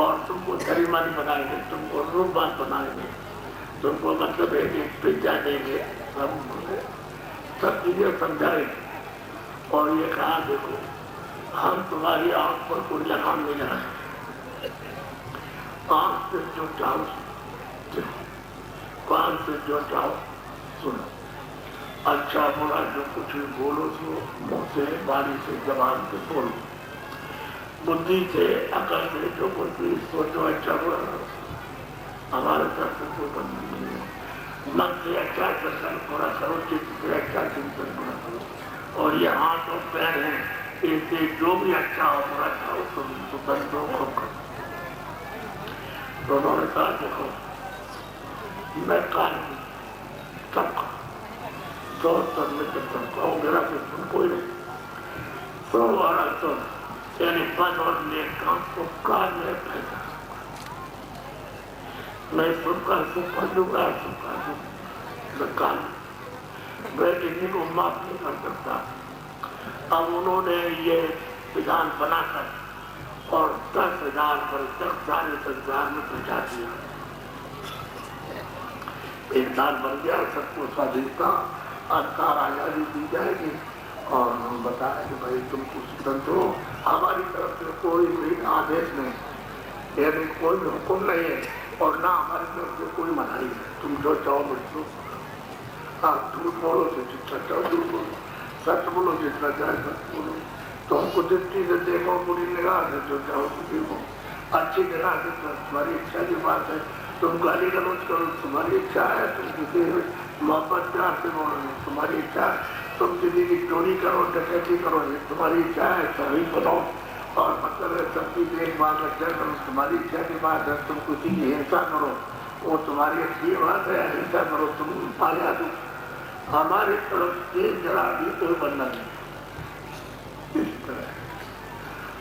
और तुमको धरीमानी बनाएंगे, तुमको रूपवान बनाएंगे, तुमको मतलब एक विद्या देंगे, सब चीजें समझाएंगे। और ये कहा देखो हम तुम्हारी आंख पर कोई लगाम नहीं लगाए, आंख से जो चाहो कान से जो चाहो सुनो, अच्छा बुरा जो कुछ भी बोलो सो मुंह से, वाणी से, जबान से बोलो, बुद्धि से, अकल से जो कुछ भी सोचो अच्छा बुरा हमारे तरफ से कोई बंद नहीं है। मन से अच्छा चिंतन पूरा करो, चित्त से अच्छा चिंतन पूरा करो। और ये हाथ और पैर है, इनसे जो भी अच्छा हो बुरा अच्छा हो तुम सुतंत्र खूब करो। तो उन्होंने कहा देखो मैं काल सबका तो में जब कहूँ मेरा तो कोई नहीं, तो वाला तो यानी पद और नेक काम को काल में फैला, मैं सबका सुख दूंगा, सबका सुख काल मैं किसी को माफ नहीं कर सकता। अब उन्होंने ये विधान बनाकर और 10,000 वर्ष तक सारे संसार में पहुंचा दिया। एक साल बन गया, सबको स्वाधीनता अधिकार आजादी दी जाएगी और हम बताए कि भाई तुम स्वतंत्र हो, हमारी तरफ से कोई आदेश नहीं, यानी कोई हुक्म नहीं है और ना हमारी तरफ से कोई मनाही है। तुम जो चाहो बच्चों, आप झूठ बोलो तो जितना चाहो झूठ बोलो, सच बोलो जितना चाहे सच बोलो। तो हमको दृष्टि से देखो, बुरी निगाह से जो चाहो तो देखो, अच्छी निगाह से तो तुम्हारी इच्छा की बात है। तुम गाली गलौज करो, तुम्हारी इच्छा है। तुम किसी मोहब्बत प्यार से बोलो, तुम्हारी इच्छा है। तुम किसी की चोरी करो, डकैती करो, ये तुम्हारी इच्छा है। सही बनाओ और मतलब है सबकी देखभाल रक्षा करो, तुम्हारी इच्छा की बात है। तुम किसी की हिंसा करो, वो तुम्हारी अच्छी बात है। हिंसा करो, तुम पाया दो। हमारी तरफ से जरा भी कोई बंधन नहीं। इस तरह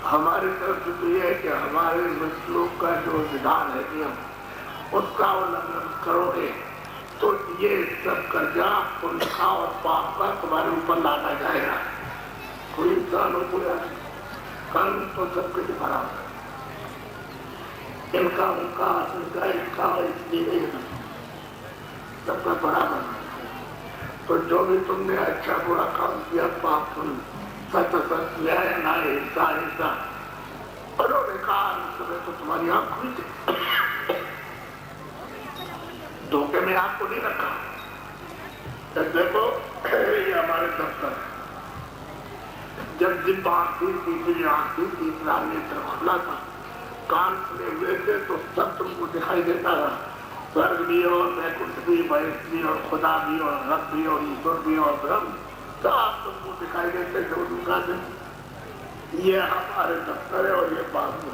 हमारी तरफ से तो यह है कि हमारे श्लोक का जो विधान है नियम, उसका उल्लंघन करोगे तो ये सब कर्जा पुण्य का और पाप का तुम्हारे ऊपर लादा जाएगा। कोई इंसान हो कोई कर्म तो सबके लिए बराबर, इनका उनका उनका इनका इसलिए सबका बराबर। तो जो भी तुमने अच्छा बुरा काम किया, पाप पुण्य, सत्य सत्य, न्याय न्याय, हिंसा हिंसा, उन्होंने कहा समय तो तुम्हारी आंख खुली थी, धोखे में आपको नहीं रखा। तो देखो ये हमारे दफ्तर, जब जिब्बा आंख थी, तीसरी आंख थी, तीसरा नेत्र खुला था, कान खुले हुए थे, तो सब तुमको दिखाई देता था। स्वर्ग भी और वैकुंठ भी, वैकुंठ भी और खुदा भी और रब भी और ईश्वर भी और ब्रह्म, सब तुमको दिखाई देते थे उनका दिन। ये हमारे दफ्तर है और ये बाबू है।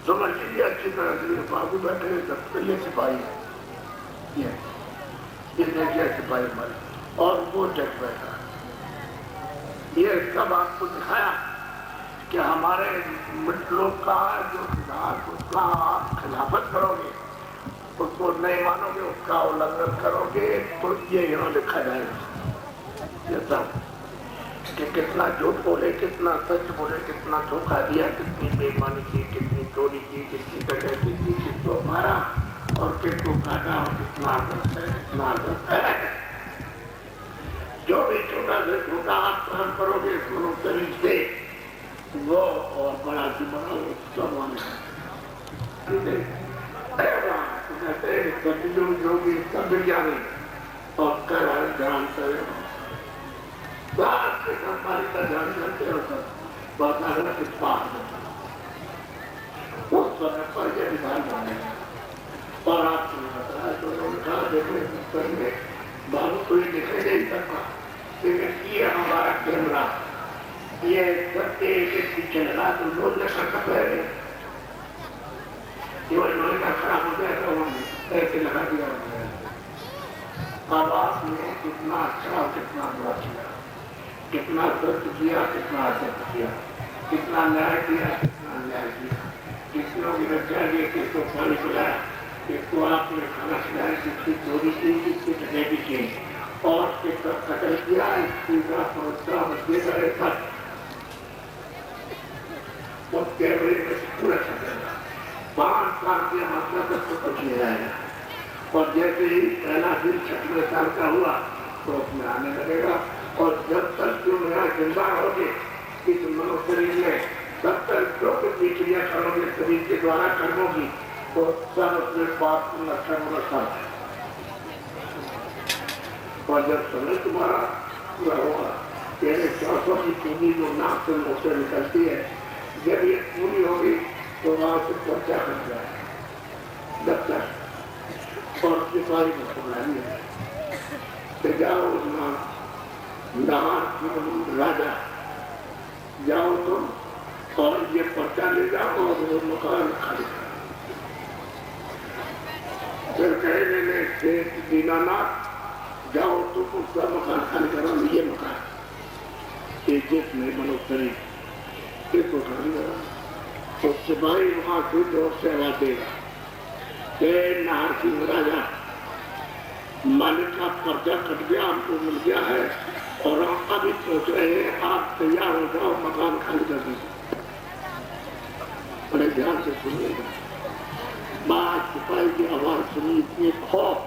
समझ लीजिए अच्छी तरह से, बाबू बैठे दफ्तर, ये सिपाही है, ये देखिए सिपाही हमारे, और वो जज बैठा है। ये सब आपको दिखाया कि हमारे लोग का जो विधान, उसका आप खिलाफत करोगे, उसको नहीं मानोगे, उसका उल्लंघन करोगे, तो ये यहाँ लिखा जाएगा। ये सब कि कितना झूठ बोले, कितना सच बोले, कितना धोखा दिया, कितनी बेईमानी की, कितनी चोरी की, कितनी डकैती की, किसको मारा और किसको काटा और कितना है। जो भी छोटा से छोटा आप काम करोगे शरीर से, वो और बड़ा से बड़ा सब योगी सब विज्ञानी और कर ध्यान करें, हमारी का ध्यान करते हो सर, बताना किस पास उस समय पर यह विधान बनेगा। और आपने बताया तो उन्होंने कहा देखने बाबू कोई दिखाई नहीं सकता, लेकिन ये हमारा कैमरा, ये सबके एक पीछे लगा तो लोग नशा कर रहे हैं, इन्होंने का खराब हो गया तो हमने ऐसे लगा दिया। अब आपने कितना अच्छा और कितना बुरा किया, कितना सत्य किया, कितना असत्य किया, कितना न्याय किया, कितना अन्याय किया, किसनों की रक्षा की, किसको पानी पिलाया, किसको आपने खाना खिलाया, किसकी चोरी की, किसकी डकैती की और किसका कत्ल किया, इसका पहुंचा बच्चे करे तक उस कैमरे में पूरा छपेगा। 5 साल के मतलब तक तो कुछ नहीं रहेगा और जैसे ही पहला दिन 6वें साल का हुआ तो उसमें आने लगेगा। और जब तक तुम यहाँ जिंदा रहोगे इस मनुष्य शरीर में, तब तक जो कुछ भी क्रिया करोगे शरीर के द्वारा कर्मोगी तो सब अपने पाप लक्षण है। और जब समय तुम्हारा पूरा होगा, तेरे 400 की पूरी जो नाक से मुँह से निकलती है, जब ये पूरी होगी तो वहां से पर्चा कर जाए दफ्तर और सिपाही को सुनानी है तो जाओ राजा जाओ तुम और ये पर्चा ले जाओ और वो मकान खाली करो। फिर कहने में शेख दीनानाथ जाओ तुम उसका मकान खाली करो, ये मकान ये जिसमें मनुष्य इसको खाली करो। तो सिपाही वहां से जोर से आवाज देगा, नाहर सिंह राजा मालिक का पर्चा कट गया, हमको मिल गया है और आप अभी सोच रहे हैं आप तैयार हो जाओ मकान खाली कर दीजिए। बड़े ध्यान से सुनिएगा बात। सिपाही की आवाज सुनी, इतनी खौफ,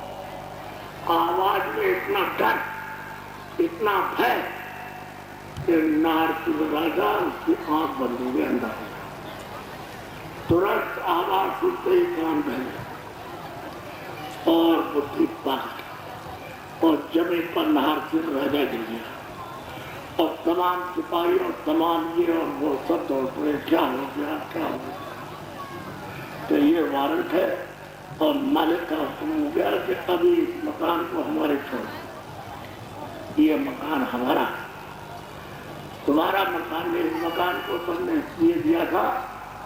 आवाज में इतना डर, इतना भय कि नारसिंह राजा उसकी आंख बंद हो गए, अंधा हो गया। तुरंत आवाज सुनते ही कान बह गया और बुद्धि पाक और जमीन पर नारसिंह राजा गिर गया और तमाम सिपाही और तमाम ये और वो सब दौड़ पड़े। क्या हो गया, क्या हो गया? तो ये वारंट है और मालिक का हुक्म हो गया कि अभी इस मकान को हमारे छोड़ो। ये मकान हमारा, तुम्हारा मकान है। इस मकान को तुमने इसलिए दिया था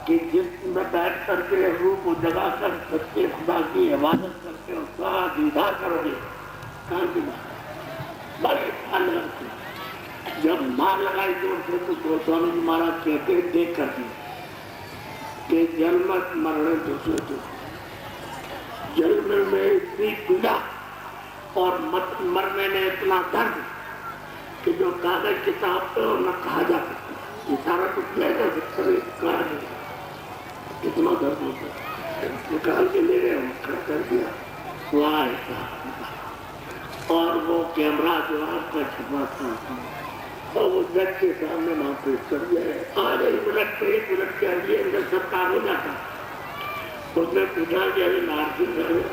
कि जिसमें बैठ करके रूह को जगा कर सच्चे खुदा की इबादत करके उसका दीदार करोगे। कान की बात बड़े ध्यान रखते। जब मार लगाई जोर से तो गोस्वामी जी महाराज कहते देख करके कि जन्मत मरण दूसरे तो जन्म में इतनी पीड़ा और मरने में इतना दर्द कि जो कागज किताब पे और न कहा जा सकता। इशारा तो किया जा सकता है, कहा नहीं। कितना दर्द होता है, निकाल के ले गए, खड़ा कर दिया और वो कैमरा जो आपका छुपाता और वो जज के सामने वहां पेश कर दिया। आधे मिनट पे 1 मिनट के अंदर सब काम हो जाता। उसने पूछा कि अरे नारसिंह राजा,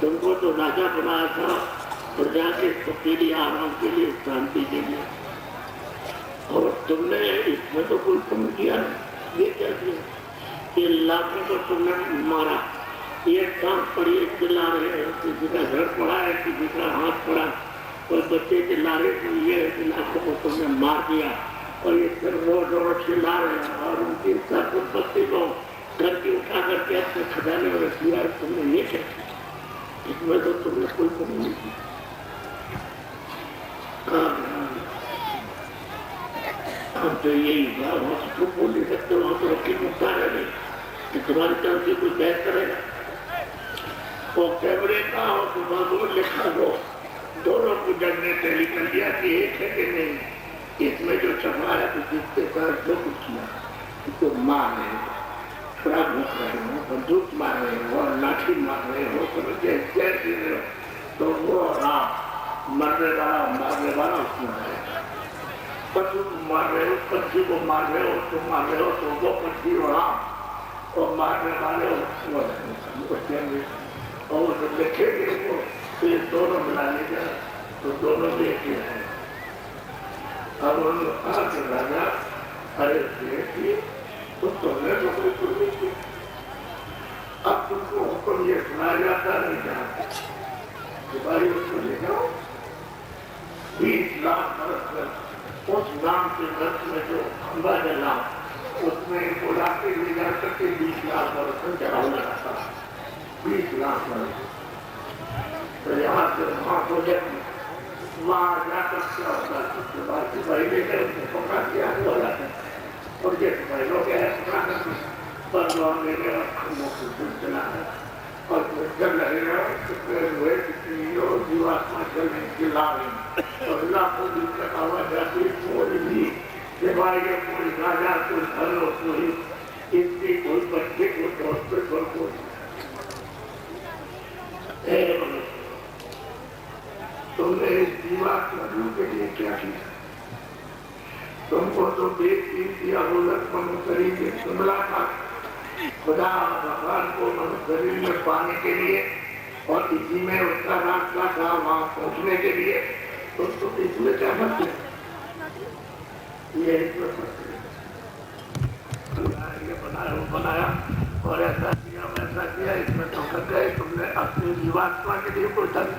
तुमको तो राजा बनाया था प्रजा के सुखी आराम के लिए, शांति के लिए, और तुमने इसमें तो कोई तुम किया नहीं। ये क्या किया? ये लाखों को तुमने मारा। ये काम पड़ी चिल्ला रहे हैं, किसी का घर पड़ा है, किसी का हाथ पड़ा, और बच्चे चिल्ला रहे तो ये लाखों को तुमने मार दिया और ये फिर रोज चिल्ला रहे हैं और उनकी संपत्ति को घर की उठा करके अपने खजाने में रख दिया। तुमने ये क्या? इसमें तो तुमने कोई कमी नहीं की। अब तो यही तो बोल नहीं सकते, वहां तो रखी मुक्ता है नहीं कि तुम्हारी तरफ से कोई बहस करेगा। वो कैमरे का और तुम्हारा लिखा हो, दोनों को जज ने तैली कर दिया कि एक है कि नहीं। इसमें जो छपा है तो जिसके साथ जो कुछ किया तो मार रहे हो, शराब भूख रहे हो, बंदूक मार रहे हो और लाठी मार रहे हो, समझे जैल दे रहे हो, तो वो आप मरने वाला मारने वाला उसमें रहेगा। पशु को मार रहे हो, पक्षी को मार रहे हो, तुम मार रहे हो तो वो पक्षी और आप और मारने वाले और जब देखेंगे वो तो ये दोनों मिला लेगा तो दोनों भी एक ही है। अब उन्होंने कहा कि राजा अरे देखिए तो तुमने तो कोई सुन नहीं की। अब तुमको हुक्म ये सुनाया जाता नहीं जाता सिपाही उसको ले जाओ 20 लाख बरस कर उस नाम के वर्ष में जो खंबा जला उसमें इनको लाके ले जा करके 20 लाख बरस में जलाना था। 20 लाख बरस तो यहाँ से वहाँ हो जाती वहाँ जाकर क्या होता है उसके बाद सिपाही लेकर उसको पकड़ा दिया हो जाता है और ये सिपाही लोग पकड़ा करके पर लौट ले गए मुख्य चला है और जब लगेगा हुए जीवात्मा चलने की लाभ और लाखों दिन तक आवाज जाती कोई भी सिपाही के कोई राजा कोई घर हो कोई इसकी कोई बच्चे को हॉस्पिटल को तुमने इस जीवात्मा के लिए क्या किया? तुमको तो बेचती दिया हो लक्ष्मण शरीर में जुमला था खुदा भगवान को मनुष्य शरीर में पाने के लिए और इसी में उसका रास्ता था वहां पहुंचने के लिए। तो इसमें क्या मत ये बनाया और ऐसा किया वैसा किया इसमें तो कर गए तुमने अपनी जीवात्मा के लिए कोई धन।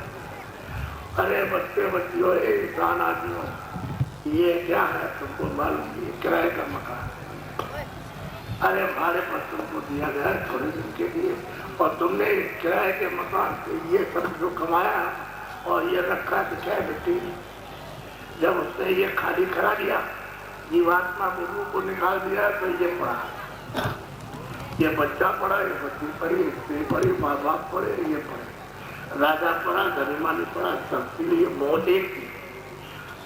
अरे बच्चे बच्चियों इंसान आदमी ये क्या है तुमको मालूम? ये किराए का मकान है। अरे भाड़े पर तुमको दिया गया थोड़े दिन के लिए और तुमने किराए के मकान से ये सब जो कमाया और ये रखा तो क्या बेटी जब उसने ये खाली करा दिया जीवात्मा को रूह को निकाल दिया तो ये पढ़ा ये बच्चा पढ़ा ये बच्ची पढ़ी स्त्री पढ़ी माँ बाप पढ़े ये पढ़े राजा पढ़ा गरीमानी पढ़ा सबके लिए मौत एक थी।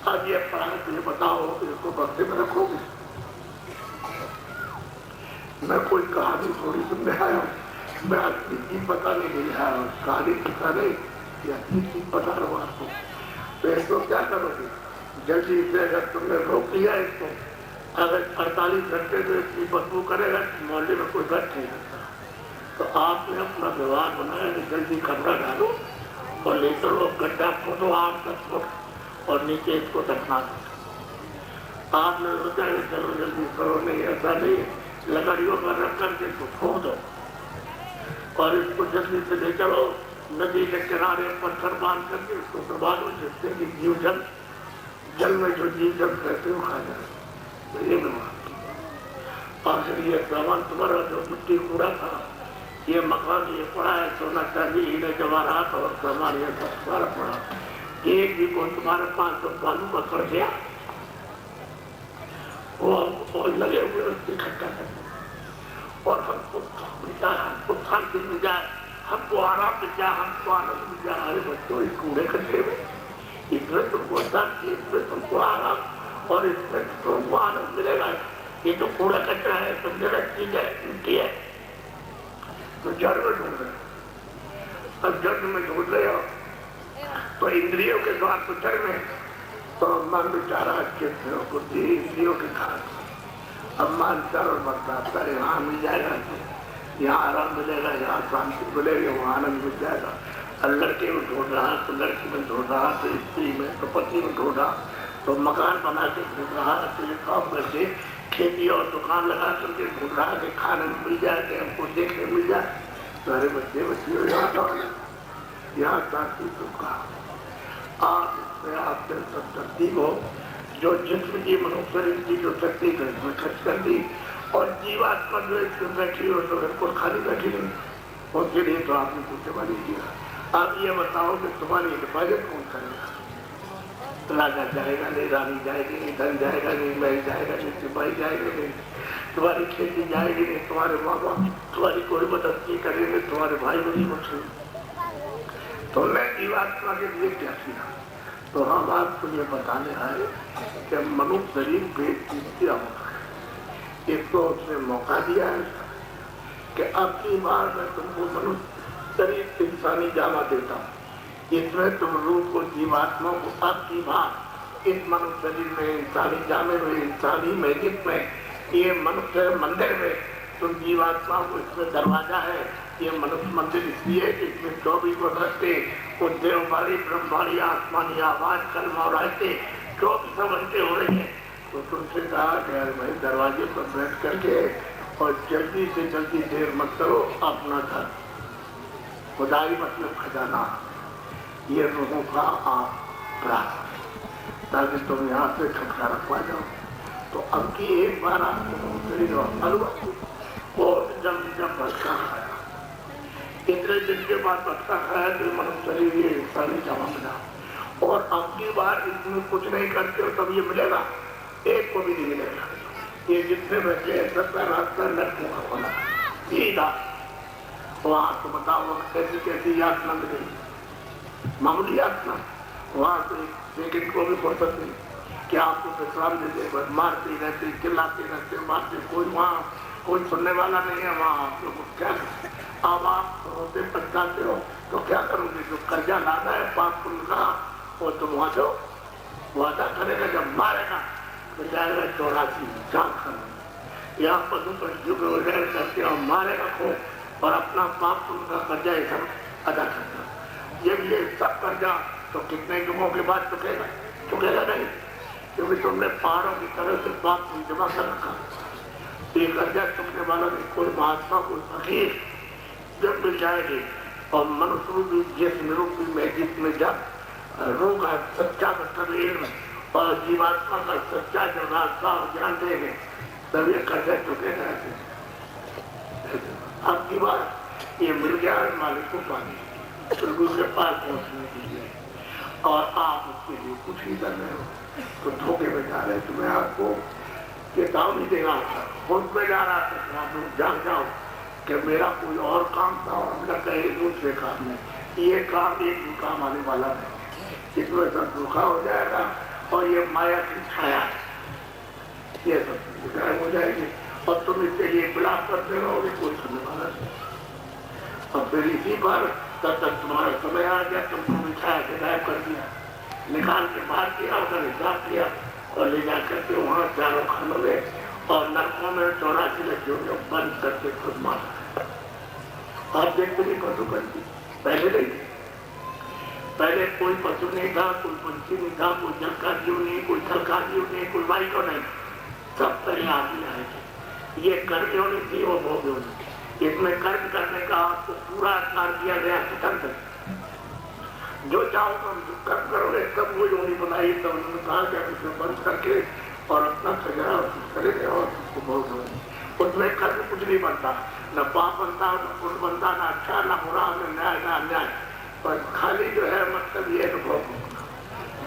अब ये प्राण तुझे बताओ, इसको बक्से में रखोगे? मैं कोई कहानी थोड़ी सुनने आया हूँ, मैं असली चीज बताने नहीं आया हूँ, कहानी पता नहीं, ये असली चीज बता रहा हूँ आपको। तो इसको क्या करोगे? जल्दी से अगर तुमने रोक लिया इसको, अगर 48 घंटे में इसकी बदबू करेगा मोहल्ले में कोई बैठ नहीं सकता। तो आपने अपना व्यवहार बनाया कि जल्दी कमरा डालो और ले चलो, गड्ढा खोदो 8-10 फुट और नीचे इसको दफना दो। आपने सोचा कि चलो जल्दी करो, नहीं ऐसा नहीं, लकड़ियों पर रख करके इसको छोड़ दो और इसको जल्दी से ले चलो नदी के किनारे पत्थर बांध करके इसको दबा दो, जिससे कि जीव जल में जो जीव जंतु रहते हो खा जाए। तो ये व्यवहार। और फिर ये सामान तुम्हारा जो मिट्टी कूड़ा था, ये मकान ये पड़ा है, सोना चांदी हीरे जवाहरात और सामान ये सब तुम्हारा पड़ा, एक भी कोई तुम्हारे पास तो बालू का कर गया और लगे हुए उससे इकट्ठा करते और हमको शांति मिल जाए, हमको आराम मिल जाए, हमको आनंद मिल जाए। अरे बच्चों, इस कूड़े कचरे में इसमें तुमको शांति, इसमें तुमको आराम और इसमें तुमको आनंद मिलेगा। ये तो कूड़ा कचरा है, तुम जगह चीज है, मिट्टी है, तो जड़ में ढूंढ रहे हो। अब जड़ में ढूंढ रहे हो तो इंद्रियों के द्वार तो जड़ में, तो मन बेचारा बुद्धि इंद्रियों के खास। अब मन चारों बरसाता है, यहाँ मिल जाएगा, यहाँ आराम मिलेगा, यहाँ शांति मिलेगी, वहाँ आनंद मिल जाएगा। और लड़के में ढूंढ रहा तो लड़की में ढूंढ रहा, तो स्त्री में, तो पति में ढूंढ रहा, तो मकान बना के ढूंढ रहा, तो ये काम करके खेती और दुकान लगा करके ढूंढ रहा कि खाने में मिल जाए, कि हमको देखने मिल जाए। तो अरे बच्चे यहाँ शांति सुखा आप इसमें आपसे सब शक्ति हो, जो जिसम की मनुष्य शरीर की जो शक्ति है इसमें खर्च कर दी, और जीवात्मा जो इसमें बैठी हो तो बिल्कुल खाली बैठी नहीं, उसके लिए तो आपने पूछे वाली किया। आप ये बताओ कि तुम्हारी हिफाजत कौन करेगा? राजा जाएगा नहीं, रानी जाएगी नहीं, धन जाएगा नहीं, महल जाएगा नहीं, सिपाही जाएगा नहीं, तुम्हारी खेती जाएगी नहीं, तुम्हारे माँ बाप तुम्हारी कोई मदद नहीं करेंगे, तुम्हारे भाई बहन कुछ नहीं। तो मैं जीवात्मा के लिए क्या किया? तो हम आपको ये बताने आए कि मनुष्य शरीर बेचीज होता है। एक तो उसने मौका दिया है कि अब की बार मैं तुमको मनुष्य शरीर इंसानी जामा देता हूँ, इसमें तुम रूप को जीवात्मा को अब की बार इस मनुष्य शरीर में, इंसानी जामे में, इंसानी मैजिक में, ये मनुष्य मंदिर में तुम जीवात्मा को, इसमें दरवाजा है। ये मनुष्य मंदिर इसलिए कि इसमें 24 घंटे देववाणी ब्रह्मवाणी आसमानी आवाज कलमा और आयते 24 घंटे हो रही है। तो तुमसे कहा कि यार भाई दरवाजे पर बैठ करके और जल्दी से जल्दी देर मत करो, अपना घर खुदाई मतलब खजाना, ये लोगों का आप प्राप्त, ताकि तुम यहाँ से छुटकारा पा जाओ। तो अब की एक बार आपको और जब भटका खाया, इतने दिन के बाद भटका खाया तो मनुष्य शरीर ये इंसानी जमा मिला, और अब की बार इसमें कुछ नहीं करते हो तब ये मिलेगा, एक को भी नहीं मिलेगा। ये जितने बच्चे सबका रास्ता लड़कों का खोला सीधा, वहाँ तो बताओ कैसी कैसी यातना मिलेगी, मामूली यातना। वहाँ तो सेकंड को भी फुर्सत नहीं कि आपको विश्राम दे दे, बस मारते रहते, चिल्लाते रहते, मारते, कोई वहाँ कोई सुनने वाला नहीं है। वहाँ आप लोग क्या करें? अब आप होते पछताते हो तो क्या करोगे? जो कर्जा लाना है पाप पुण्य का, वो तुम वहाँ जो वादा करेगा, जब मारेगा तो जाएगा 84 जान कर, यहाँ पशु पर जुग वगैरह करके और मारेगा को, और अपना पाप पुण्य का कर्जा ये सब अदा करता। जब ये सब कर्जा तो कितने जुगों के बाद चुकेगा? चुकेगा नहीं, क्योंकि तुमने पहाड़ों की तरह से पाप जमा कर रखा। ये कर्जा चुकने वाला नहीं, कोई महात्मा कोई फकीर जब मिल जाएगी और मनुष्य रूपी जिस निरूपी में जिसमें जब रोग है सच्चा शरीर में और जीवात्मा का सच्चा जो रास्ता ज्ञान देंगे तब ये कर्जा चुकेगा। अब की बार ये मिल गया है मालिक को पानी प्रभु के पास पहुंचने के लिए, और आप उसके लिए कुछ ही कर रहे हो तो धोखे में जा रहे। तो मैं आपको चेतावनी दे रहा था, खुद में जा रहा था, आप लोग जान जाओ कि मेरा कोई और काम था और हमने कहे दूसरे काम में, ये काम एक भी काम आने वाला नहीं, इसमें सब धोखा हो जाएगा और ये माया की छाया, ये सब गायब हो जाएगी और तुम इसके लिए विलाप करते रहोगे, कोई सुनने वाला नहीं। और फिर इसी पर तब तक तुम्हारा समय आ गया, तुमको छाया से गायब कर दिया, निकाल के बाहर किया, उसका हिसाब किया और ले जा करके वहाँ चारों खानों में और नरकों में 84 लड़कियों को बंद करके खुद मारा। आप देखते नहीं पशु पंछी पहले नहीं थे, पहले कोई पशु नहीं था, कोई पंछी नहीं था, कोई जल का जीव नहीं, कोई थल का जीव नहीं, कोई वायु का नहीं, सब पहले आदमी आए थे। ये कर्म होनी थी और भोग होनी थी। इसमें कर्म करने का आपको पूरा अधिकार दिया गया स्वतंत्र, जो चाहो तुम कर्म करोगे तब वो योनि बनाई, तब उन्होंने कहा कि उसमें बंद करके और अपना सजा करेंगे और उसको भोग होगी। उसमें कर्म कुछ नहीं बनता, न पाप बनता, न पुण्य बनता, न अच्छा न बुरा, न न्याय न अन्याय, पर खाली जो है मतलब ये भोग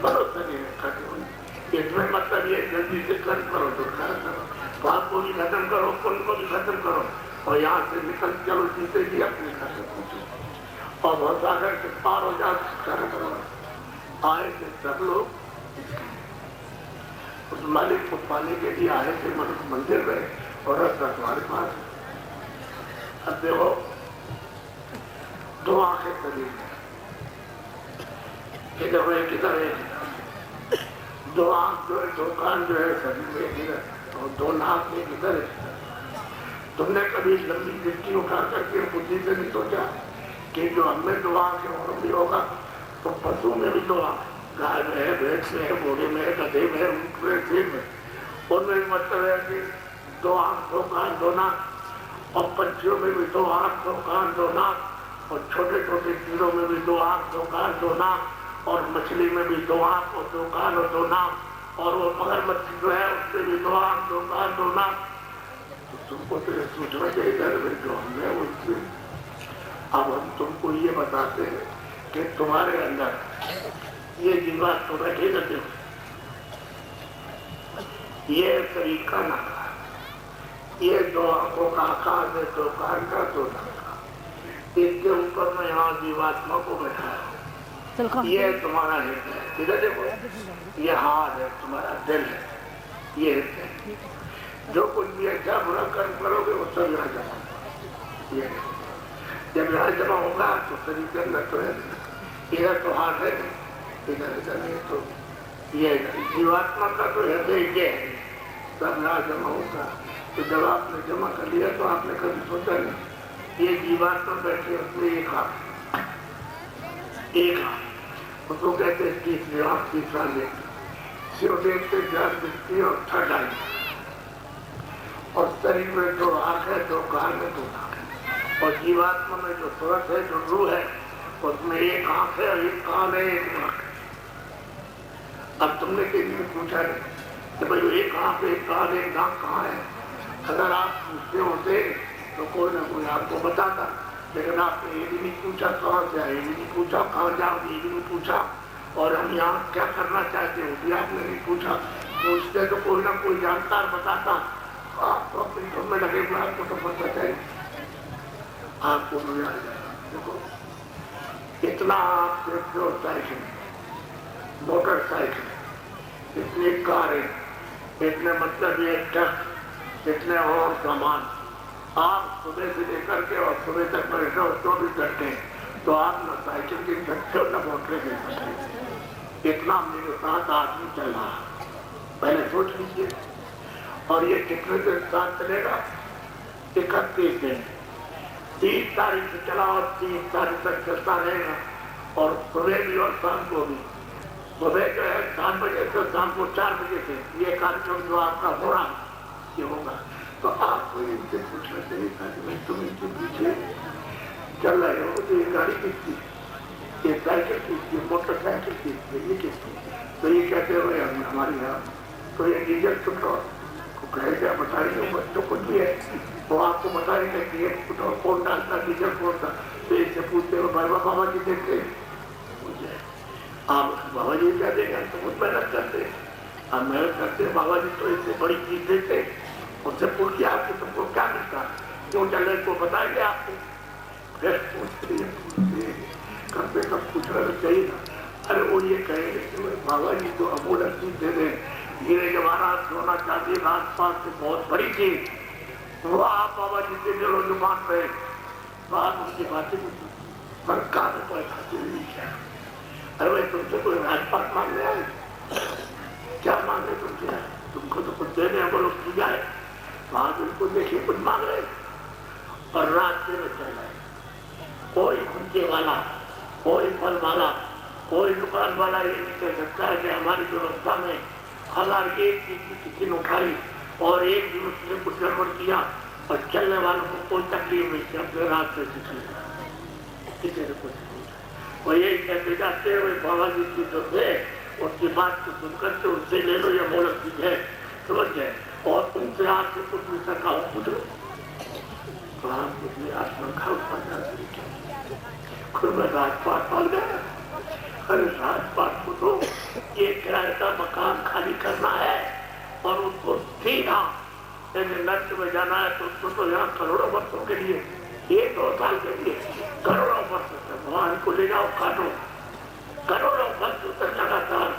भरोसा नहीं रखा। इसमें मतलब ये जल्दी से कर्म करो तो कर्म करो, पाप को भी खत्म करो, पुण्य को भी खत्म करो और यहाँ से निकल चलो जीते भी अपने घर से पहुंचो और बहुत सागर से पार हो जाओ। कर्म करो। आए थे सब लोग उस मालिक को पाने के लिए आए थे मंदिर में और रास्ता तुम्हारे पास। अब देखो दो आंखें शरीर में, इधर है किधर है, दो आंख जो है, दो कान जो है शरीर में किधर और दो नाक में किधर है। तुमने कभी लंबी दृष्टि उठा करके बुद्धि से नहीं सोचा कि जो हमें दो आंखें और भी होगा तो पशु में भी दो आंख, गाय में है, भैंस में है, घोड़े में है, गधे में है, ऊँट में, सिर में, उनमें भी मतलब है कि दो आंख दो कान दो नाक, और पंछियों में भी दो आंख दो कान दो नाक, और छोटे छोटे कीड़ों में भी दो आंख दो कान दो नाक, और मछली में भी दो आंख और दो कान और दो नाक, और वो मगरमच्छ जो है उसमें भी दो आंख दो कान दो नाक। तो तुमको तो ये सोचना चाहिए जो हमने उसमें। अब हम तुमको ये बताते हैं कि तुम्हारे अंदर ये जीवात तो बैठे रहते हो, ये शरीर का नाका, ये दो आंखों का आकार है, दो कान का दो नाका, इसके ऊपर में यहाँ जीवात्मा को बैठाया। ये तुम्हारा हृदय, इधर देखो, ये हाथ है, तुम्हारा दिल है, ये हृदय। जो कुछ भी अच्छा बुरा कर्म करोगे वो सब यहाँ जमा, ये जब यहाँ जमा होगा तो शरीर के अंदर तो है, इधर तो हाथ है, इधर इधर नहीं, तो ये जीवात्मा का तो हृदय ये है, सब यहाँ जमा होगा। तो जब आपने जमा कर लिया तो आपने कभी सोचा नहीं, ये जीवात्मा बैठे उसमें एक हाथ, उसको कहते हैं तीसरी आंख, तीसरा नेत्र, शिवदेव से ज्ञान दृष्टि और थर्ड आई, और शरीर में दो आंख है, दो कान है, दो नाक है, और जीवात्मा में जो सूरत है, जो रूह है, उसमें एक आंख है, एक कान है, एक नाक है। अब तुमने किसी ने पूछा नहीं कि भाई एक आंख एक कान एक नाक कहाँ है। अगर आप पूछते होते तो कोई ना कोई आपको बताता, लेकिन आपने ये भी नहीं पूछा कहाँ से आए, ये भी नहीं पूछा कहाँ जाओ, ये भी नहीं पूछा, और हम यहाँ क्या करना चाहते हो भी आपने नहीं पूछा। पूछते तो कोई ना कोई जानकार बताता, आप तो अपनी घर में लगे हुए आपको तो पता चाहिए, आपको मिल जाएगा। देखो इतना आप देखते हो, साइकिल, मोटरसाइकिल, इतनी कारें, इतने मतलब ये ट्रक, इतने और सामान, आप सुबह से लेकर के और सुबह तक बैठे हो 24 घंटे, तो आप न साइकिल गिन सकते हो न मोटर गिन सकते हो। इतना मेरे साथ आदमी चल रहा, पहले सोच लीजिए। और ये कितने दिन साथ चलेगा? 31 दिन, 30 तारीख से चला और 30 तारीख तक चलता रहेगा, और सुबह भी और शाम को भी। सुबह जो है 7 बजे से शाम को 4 बजे से ये कार्यक्रम जो आपका हो रहा ये होगा। तो आपको इनसे पूछना चाहिए था कि मैं तुम इनके पीछे चल रहे हो तो ये गाड़ी किसकी, ये साइकिल किसकी, मोटरसाइकिल किसकी, ये किसकी? तो ये कहते हो हमारी यहाँ तो ये डीजल पेट्रोल कहे क्या बताएंगे बच्चों कुछ भी है वो आपको बताएंगे कि ये पेट्रोल कौन डालता, डीजल कौन सा। तो इससे पूछते हो बाबा जी देखते आप बाबा जी क्या देंगे, तो बहुत मेहनत करते हैं, आप मेहनत करते हैं, बाबा जी तो इससे बड़ी चीज देते हैं, उससे पूछ के आपको तुमको क्या मिलता, क्यों चल रहे को बताएंगे आपको। फिर पूछते कम से कम पूछना तो चाहिए ना, अरे वो ये कहेंगे कि बाबा जी तो अमूलक चीज दे दें, हीरे जवाहरात सोना चांदी राजपाट से बहुत बड़ी थी, वो आप बाबा जी से दिलो जुबान पे बात उनकी बातें पर काम पैसा नहीं है। अरे भाई तुमसे कोई राजपाट मांगने आए, क्या मांगे तुमसे? तुमको तो कुछ देने हैं, बोलो की जाए, वहां बिल्कुल देखिए कुछ मांग रहे और रास्ते में चल रहे, कोई खुंचे वाला, कोई फल वाला, कोई दुकान वाला ये नहीं कह सकता है कि हमारी व्यवस्था में हमारी एक चीज की किसी ने उठाई और एक दिन उसने कुछ गड़बड़ किया और चलने वालों को कोई तकलीफ नहीं थी, अपने रास्ते से चले किसी ने कुछ नहीं। वो यही कहते जाते हुए बाबा जी की जो है उसकी बात को सुनकर के उससे ले लो, ये मोलक चीज है, समझ गए, और उनसे आपसे कुछ भी सका हो पूछ लो तो आप अपने आत्मा का उत्पन्न खुद में राजपाट पाल गए। अरे राजपाट को तो ये किराए का मकान खाली करना है और उसको सीधा नर्क में जाना है तो उसको तो यहाँ करोड़ों वर्षों के लिए, 1-2 साल के लिए करोड़ों वर्ष भगवान को ले जाओ, काटो, करोड़ों वर्ष तक लगातार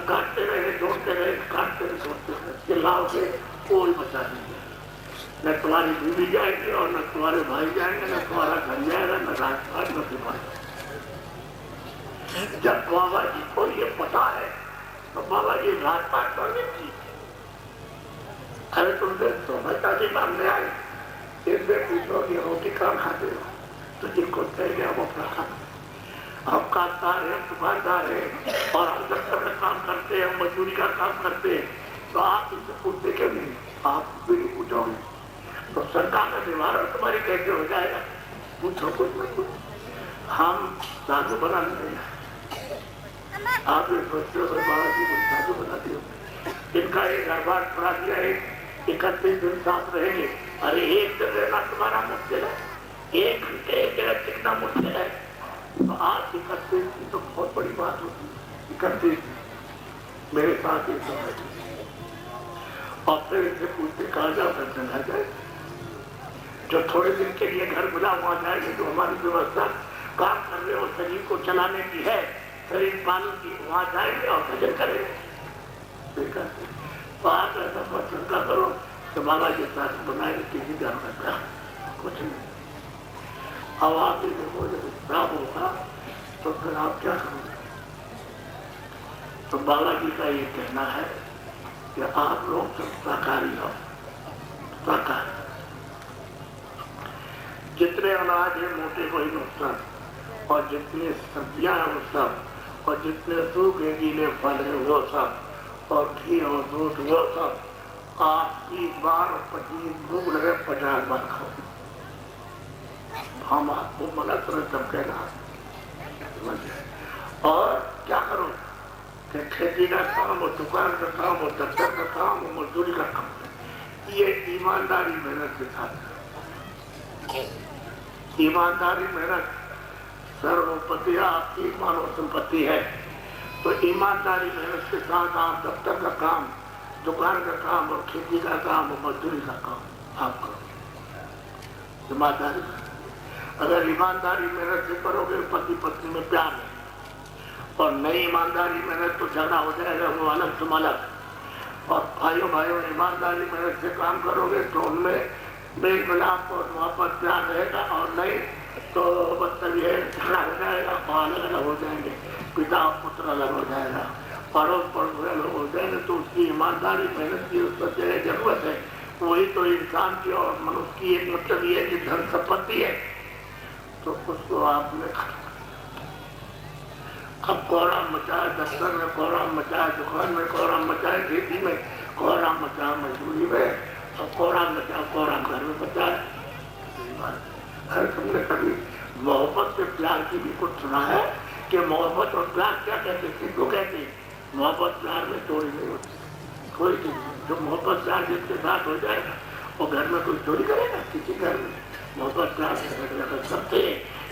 काटते रहे, जोड़ते रहे, काटते रहे, जोड़ते रहे, चिल्लाओगे कोई बचा नहीं है। न तुम्हारी बीवी जाएगी और न तुम्हारे भाई जाएंगे, न तुम्हारा घर जाएगा, न राजपाट, न तुम्हारा। जब बाबा जी को ये पता है तो बाबा जी राजपाट करने की, अरे तुमसे सोना जी मांगने आए, इससे पूछो कि रोटी कहाँ खाते हो, तो जिनको कहेंगे हम अपना खाते, हम कामदार हैं, दुकानदार हैं और हम दफ्तर में काम करते हैं, मजदूरी का काम करते हैं, तो आप इससे पूछते क्यों नहीं? आप भी नहीं पूछोगे तो सरकार का निवारण तुम्हारी कैसे हो जाएगा? पूछो कुछ न कुछ। हम साधु बना नहीं, आप ये सोचते हो बाबा जी को साधु बना दियो, इनका एक दरबार पड़ा दिया है, 31 दिन साथ रहेंगे। अरे एक दिन रहना तुम्हारा मुश्किल है, 1 घंटे एक जगह टिकना मुश्किल है, तो आज 31 की तो बहुत बड़ी बात होती है। 31 मेरे साथ एक समय और फिर इनसे पूछते कहा जाओ घर चला जाए, जो थोड़े दिन के लिए घर बुला वहां जाएंगे, जो हमारी व्यवस्था काम कर रहे हो शरीर को चलाने की है, शरीर पालन की, वहां जाएंगे और भजन करेंगे। बात ऐसा चिंता करो तो बाबा के साथ बनाएंगे, किसी का करता कुछ नहीं। अब आप ही देखो जब खराब होगा तो फिर आप क्या करोगे? तो बाबा जी का ये कहना है कि आप लोग सब शाकाहारी हो, शाकाहारी, जितने अनाज है मोटे कोई नुकसान, और जितनी सब्जियां हैं वो सब, और जितने सूखे गीले फल है वो सब, और घी और दूध वो सब, आप 30 बार और 25 भूख लगे 50 बार खाओ। हम आपको मना करें तब कहना, और क्या करो कि खेती का काम और दुकान का काम और दफ्तर का काम और मजदूरी का काम, ये ईमानदारी मेहनत के साथ। ईमानदारी मेहनत सर्वोपरि आपकी मानव संपत्ति है, तो ईमानदारी मेहनत के साथ आप दफ्तर का काम, दुकान का काम और खेती का काम और मजदूरी का काम आप करो। ईमानदारी, अगर ईमानदारी मेहनत से करोगे पति पत्नी में प्यार है, और नई ईमानदारी मेहनत तो झगड़ा हो जाएगा, वो अलग तुम अलग। और भाइयों भाइयों ईमानदारी मेहनत से काम करोगे तो उनमें मेल मिलाप और मोहब्बत प्यार रहेगा, और नहीं तो मतलब ये झगड़ा हो जाएगा, अलग अलग हो जाएंगे, पिता और पुत्र अलग हो जाएगा, पड़ोस पड़ोस अलग हो जाएंगे। तो उसकी ईमानदारी मेहनत की उस पर जरूरत है, वही तो इंसान की और मनुष्य की एक मतलब ये है कि धन संपत्ति है, तो उसको आपने अब कोहराम मचाए, दफ्तर में कोहराम मचाए, दुकान में कोहराम मचाए, खेती में कोहराम मचाए, मजदूरी में और कोहराम मचाए, कोहराम घर में मचाए। अरे तुमने कभी मोहब्बत से प्यार की भी कुछ सुना है कि मोहब्बत और प्यार क्या कहते, किसको कहते? मोहब्बत प्यार में चोरी नहीं होती, कोई चीज जो मोहब्बत प्यार जिसके साथ हो जाएगा वो घर में कोई चोरी करेगा? किसी घर में मोहब्बत प्यार सबसे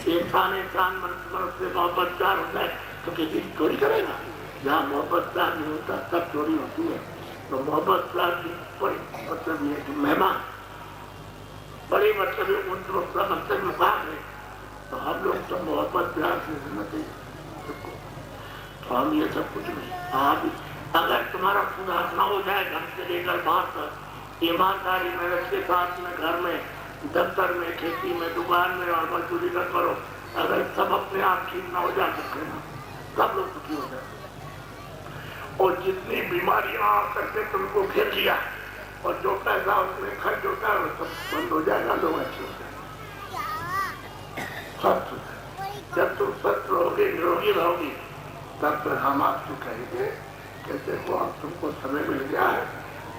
इंसान इंसान मनुष्य से मोहब्बत प्यार होता है तो किसी चोरी करेगा? जहाँ मोहब्बत प्यार नहीं होता तब चोरी होती है। तो मोहब्बत प्यार की बड़ी मतलब ये कि मेहमान बड़ी मतलब उनका मतलब मुकाम है, तो हम लोग तो मोहब्बत प्यार से रहना चाहिए। हम ये सब कुछ नहीं। आप अगर तुम्हारा सुधारना हो जाए घर से लेकर बाहर तक, ईमानदारी मेहनत के साथ में घर में, दफ्तर में, खेती में, दुकान में और मजदूरी कर करो, अगर सब अपने आप ठीक ना हो जा सकते ना, सब लोग दुखी हो जाते। और जितनी बीमारियां आकर के तुमको घेर लिया और जो पैसा उसमें खर्च होता है वो सब बंद हो जाएगा, लोग अच्छे हो जाएंगे। जब तुम स्वस्थ रहोगे, निरोगी रहोगी, तब तक हम आपसे कहेंगे कि देखो अब तुमको समय मिल गया है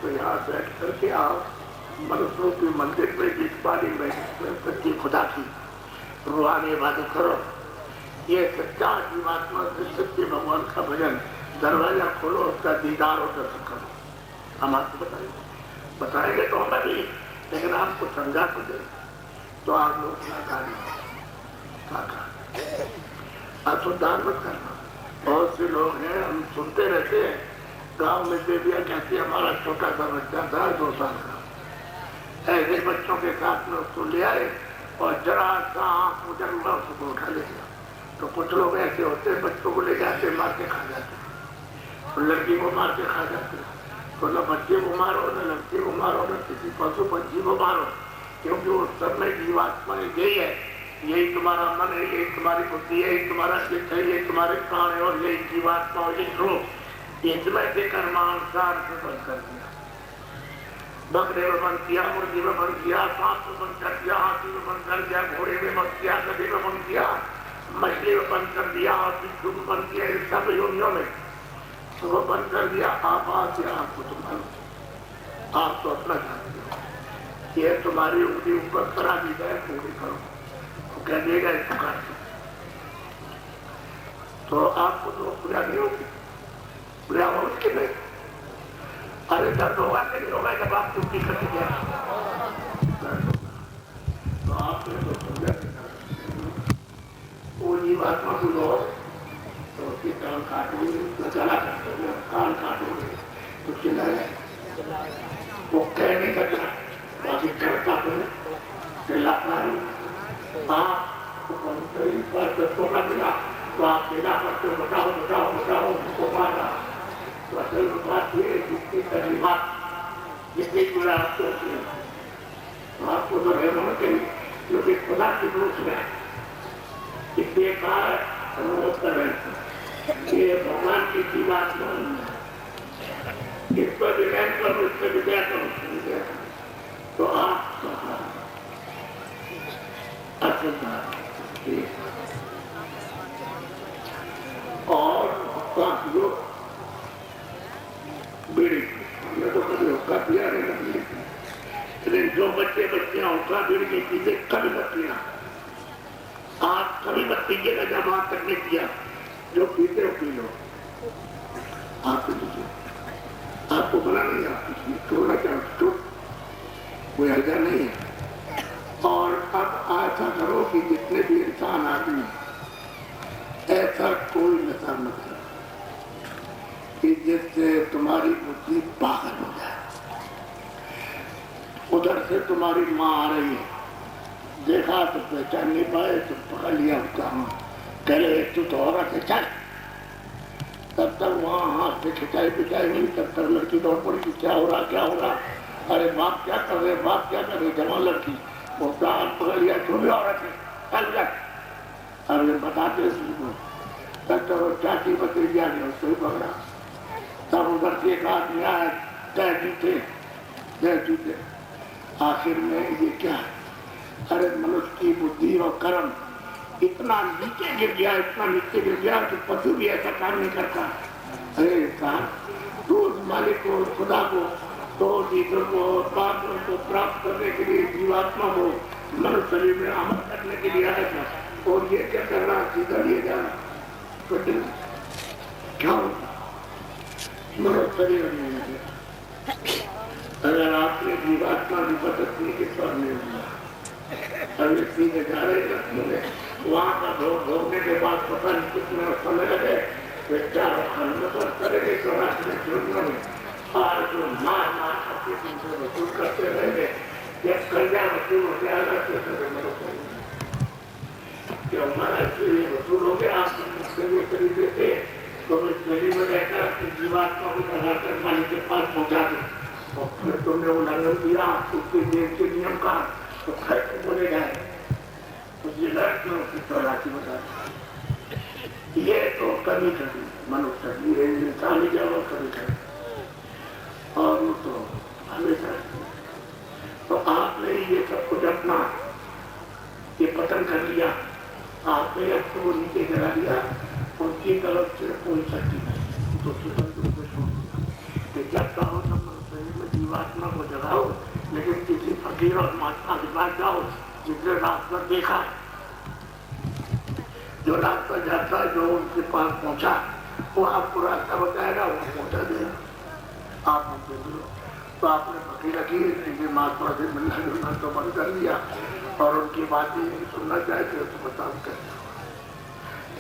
तो यहाँ बैठ करके आप मनुष्यों के मंदिर में जिसबारी में सच्ची खुदा की रूहानी इबादत करो। ये सच्चा जीवात्मा से सच्चे भगवान का भजन, दरवाजा खोलो, उसका दीदार और दर्शन करो। हम आपको बताएंगे तो हमें भी, लेकिन आपको समझा तो दे तो आप लोग असुधार मत करना। बहुत से लोग हैं, हम सुनते रहते हैं, गांव में देवियां कहती है हमारा छोटा सा बच्चा था 2 साल का, ऐसे बच्चों के साथ में उसको ले आए और जरा सा आंख उजर हुआ उसको उठा ले गया। तो कुछ लोग ऐसे होते हैं, बच्चों को ले जाते मार के खा जाते, तो लड़की को मार के खा जाते। तो न बच्चे को मारो, न लड़की को मारो, न किसी पशु पंछी को मारो, क्योंकि उस सब में जीवात्मा यही है, यही तुम्हारा मन है, यही तुम्हारी बुद्धि है, यही तुम्हारा चित्त है, यही तुम्हारे प्राण है और यही जीवात्मा और यही रूप। इसमें से कर्मानुसार से बंद कर दिया, बकरे में बंद किया, मुर्गी में बंद किया, सांप में बंद कर दिया, हाथी में बंद कर दिया, घोड़े में बंद किया, गधे में बंद किया, मछली में बंद कर दिया और बिच्छू में बंद किया, इन सब योनियों में वो बंद कर दिया। आप आपको तो मालूम, आप तो अपना जानते हो, ये तुम्हारी उंगली ऊपर करा दी जाए पूरी करो, तो कह देगा इसको कर तो आपको तो पूरा नहीं होगी, पूरा हो उसके नहीं। अरे दर्द होगा कि नहीं होगा जब आप छुट्टी करके गया, तो आपने तो समझा वो जीवात्मा को लो तो उसकी कान काटोगे, चला काटोगे, कान काटोगे तो चिल्लाए, वो कह नहीं सकता, बाकी करता तो चिल्लाता है। आपको धोखा मिला तो आप चिल्ला करते हो, बताओ बताओ बताओ, उसको मारा। तो असल बात ये जिसकी तकलीफात जितनी पूरा आपको आपको तो रहना चाहिए, क्योंकि खुदा की रूप में इसलिए अनुरोध कर रहे हैं, ये भगवान की जीवात्मा इस पर विज्ञान करो, इस पर विद्या करो, तो आप और बीड़ी हमने तो कभी हुक्का पिया नहीं लगती, लेकिन जो बच्चे बच्चियां हुक्का बीड़ी की चीजें कभी मत पिया, आप कभी मत पीजिएगा जब आज तक नहीं किया। जो पीते हो पी लो, आप आपको बना नहीं, आप छोड़ना चाहो कोई हर्जा नहीं है। और अब ऐसा करो कि जितने भी इंसान आदमी ऐसा कोई नशा मत करो कि जिससे तुम्हारी बुद्धि पागल हो जाए। उधर से तुम्हारी माँ आ रही है, देखा तो पहचान नहीं पाए तो पकड़ लिया उसका हाथ, कह तू तो औरत है चल। तब तक वहाँ हाथ से खिंचाई पिचाई नहीं, तब तक लड़की दौड़ पड़ी, क्या हो रहा क्या हो रहा, अरे बाप क्या कर रहे, बाप क्या कर रहे, जवान लड़की उसका हाथ पकड़ लिया, जो भी औरत है चल जा। अरे बताते तब तक वो चाची बकरी दिया गया, उसको ही पकड़ा। तब उधर से एक आदमी आया, जय जूते। आखिर में ये क्या है, अरे मनुष्य की बुद्धि और कर्म इतना नीचे गिर गया, इतना नीचे गिर गया कि पशु भी ऐसा काम नहीं करता। अरे इंसान तो उस मालिक को, खुदा को, तो ईश्वर को, पात्र को प्राप्त करने के लिए जीवात्मा को मनुष्य शरीर में अमल करने के लिए आया था, और ये क्या कर रहा, सीधा लिए जा रहा, तो क्या होता मनुष्य शरीर में। अगर आपने जीवात्मा की बदलने के स्वर में अभी सीधे जा रहे वहाँ का भोगने के बाद पता नहीं कितना समय लगे, वे चारों खंड पर करेंगे तो राष्ट्रीय चुनाव में और जो मार अपने पीछे वसूल करते रहेंगे, जब कर्जा वसूल हो जाएगा तो हमारा वसूल हो गया, आप तरीके से तो इस गली में रहकर अपनी जीवात्मा को लगाकर मालिक के पास पहुंचा दो और फिर तुमने उल्लंघन किया उसके देश के नियम का तो फिर बोले गए तो ये लड़के उसकी चौरासी बता ये तो कभी कभी मनुष्य की इंसानी जरूर कभी कभी और वो तो हमेशा तो आपने ये सब कुछ अपना ये पतन कर लिया आपने अपने नीचे गिरा दिया उनकी तरफ से कोई शक्ति नहीं तो जब चाहो तब शरीर में जीवात्मा को जगाओ लेकिन किसी फकीर और महात्मा के पास जाओ जिसने रास्ता देखा जो रास्ता जाता है जो उनके पास पहुंचा वो आपको रास्ता बताएगा वो पहुंचा देगा आप उनसे मिलो तो आपने फकीर की महात्मा से मिलना जुलना तो बंद कर दिया और उनकी बातें नहीं सुनना चाहते हो तो बताओ कैसे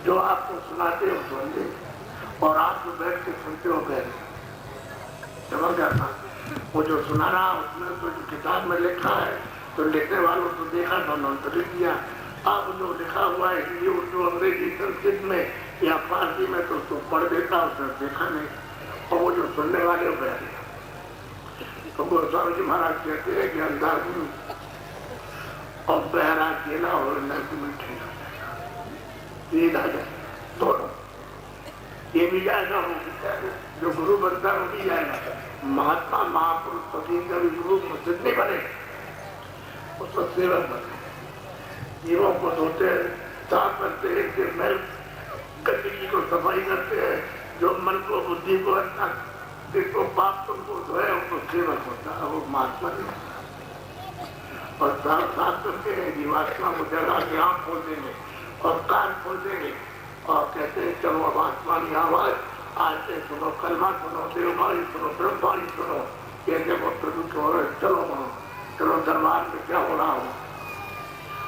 जो आपको सुनाते हो सुन ले और आप जो बैठ के सुनते हो बैठ समझ जाता वो जो सुना रहा उसमें तो जो किताब में लिखा है तो लिखने वालों को देखा तो उन्होंने तो लिख दिया अब जो लिखा हुआ है हिंदी उर्दू अंग्रेजी संस्कृत में या फारसी में तो उसको पढ़ देता उसने देखा नहीं और वो जो सुनने वाले हो बैठे तो गोस्वामी जी महाराज कहते हैं कि अंधाधुन और बहरा केला और नर्क मीठे तीन आ जाए दोनों ये भी जाएगा वो भी जाएगा जो गुरु बनता है वो भी जाएगा महात्मा महापुरुष फकीर का भी गुरु मुझसे नहीं बने उसको सेवक बने जीवों को धोते हैं साफ करते हैं कि महल गंदगी को सफाई करते हैं जो मन को बुद्धि को जिसको पाप तुमको धोए उनको सेवक होता है वो महात्मा नहीं और साफ साफ करके जीवात्मा को जगा के आँख खोल देंगे और कान खोल देंगे और कहते हैं चलो अब आसमानी आवाज आज से सुनो कलमा सुनो देवबाणी सुनो ब्रह्मबाणी सुनो ये जब प्रदूषण हो रहे चलो वहाँ चलो दरबार में क्या हो रहा हो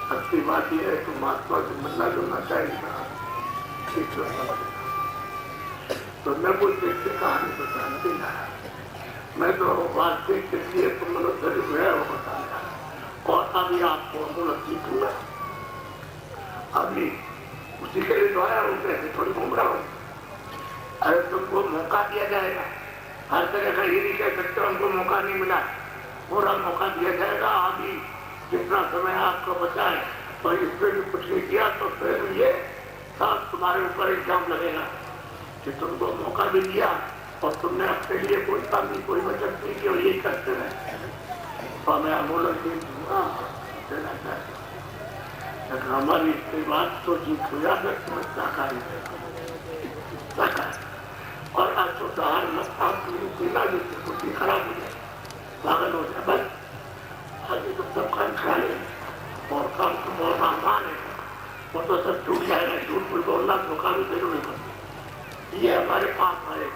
अच्छी बात यह है तो महात्मा से मिलना जुलना चाहिए तो मैं कोई व्यक्ति कहानी बताने नहीं आया मैं तो वास्तविक के लिए तो मनुष्य है वो बताने आया और अभी आपको मूलक सीखूंगा अभी उसी के लिए जो आया उनसे ऐसे थोड़ी घूम रहा हूँ अरे तुमको मौका दिया जाएगा हर तरह का ये नहीं कह सकते उनको मौका नहीं मिला पूरा मौका दिया जाएगा अभी जितना समय आपको बचा है और इसमें भी कुछ नहीं किया तो फिर ये सब तुम्हारे ऊपर इल्जाम लगेगा कि तुमको मौका भी दिया और तुमने अपने लिए कोई काम नहीं कोई बचत नहीं की और यही करते रहे तो मैं आंदोलन देना चाहता लेकिन हमारी इसके बाद तो जीत हो जाए साकारी और आज तो दहाड़ लगता पीना जिससे कुर्सी खराब हो जाए पागल हो जाए बस आगे तो सब काम खा ले और काम तो बहुत आसान है वो तो सब टूट जाएगा झूठ कोई बोलना धोखा भी जरूर नहीं पड़ती ये हमारे पास है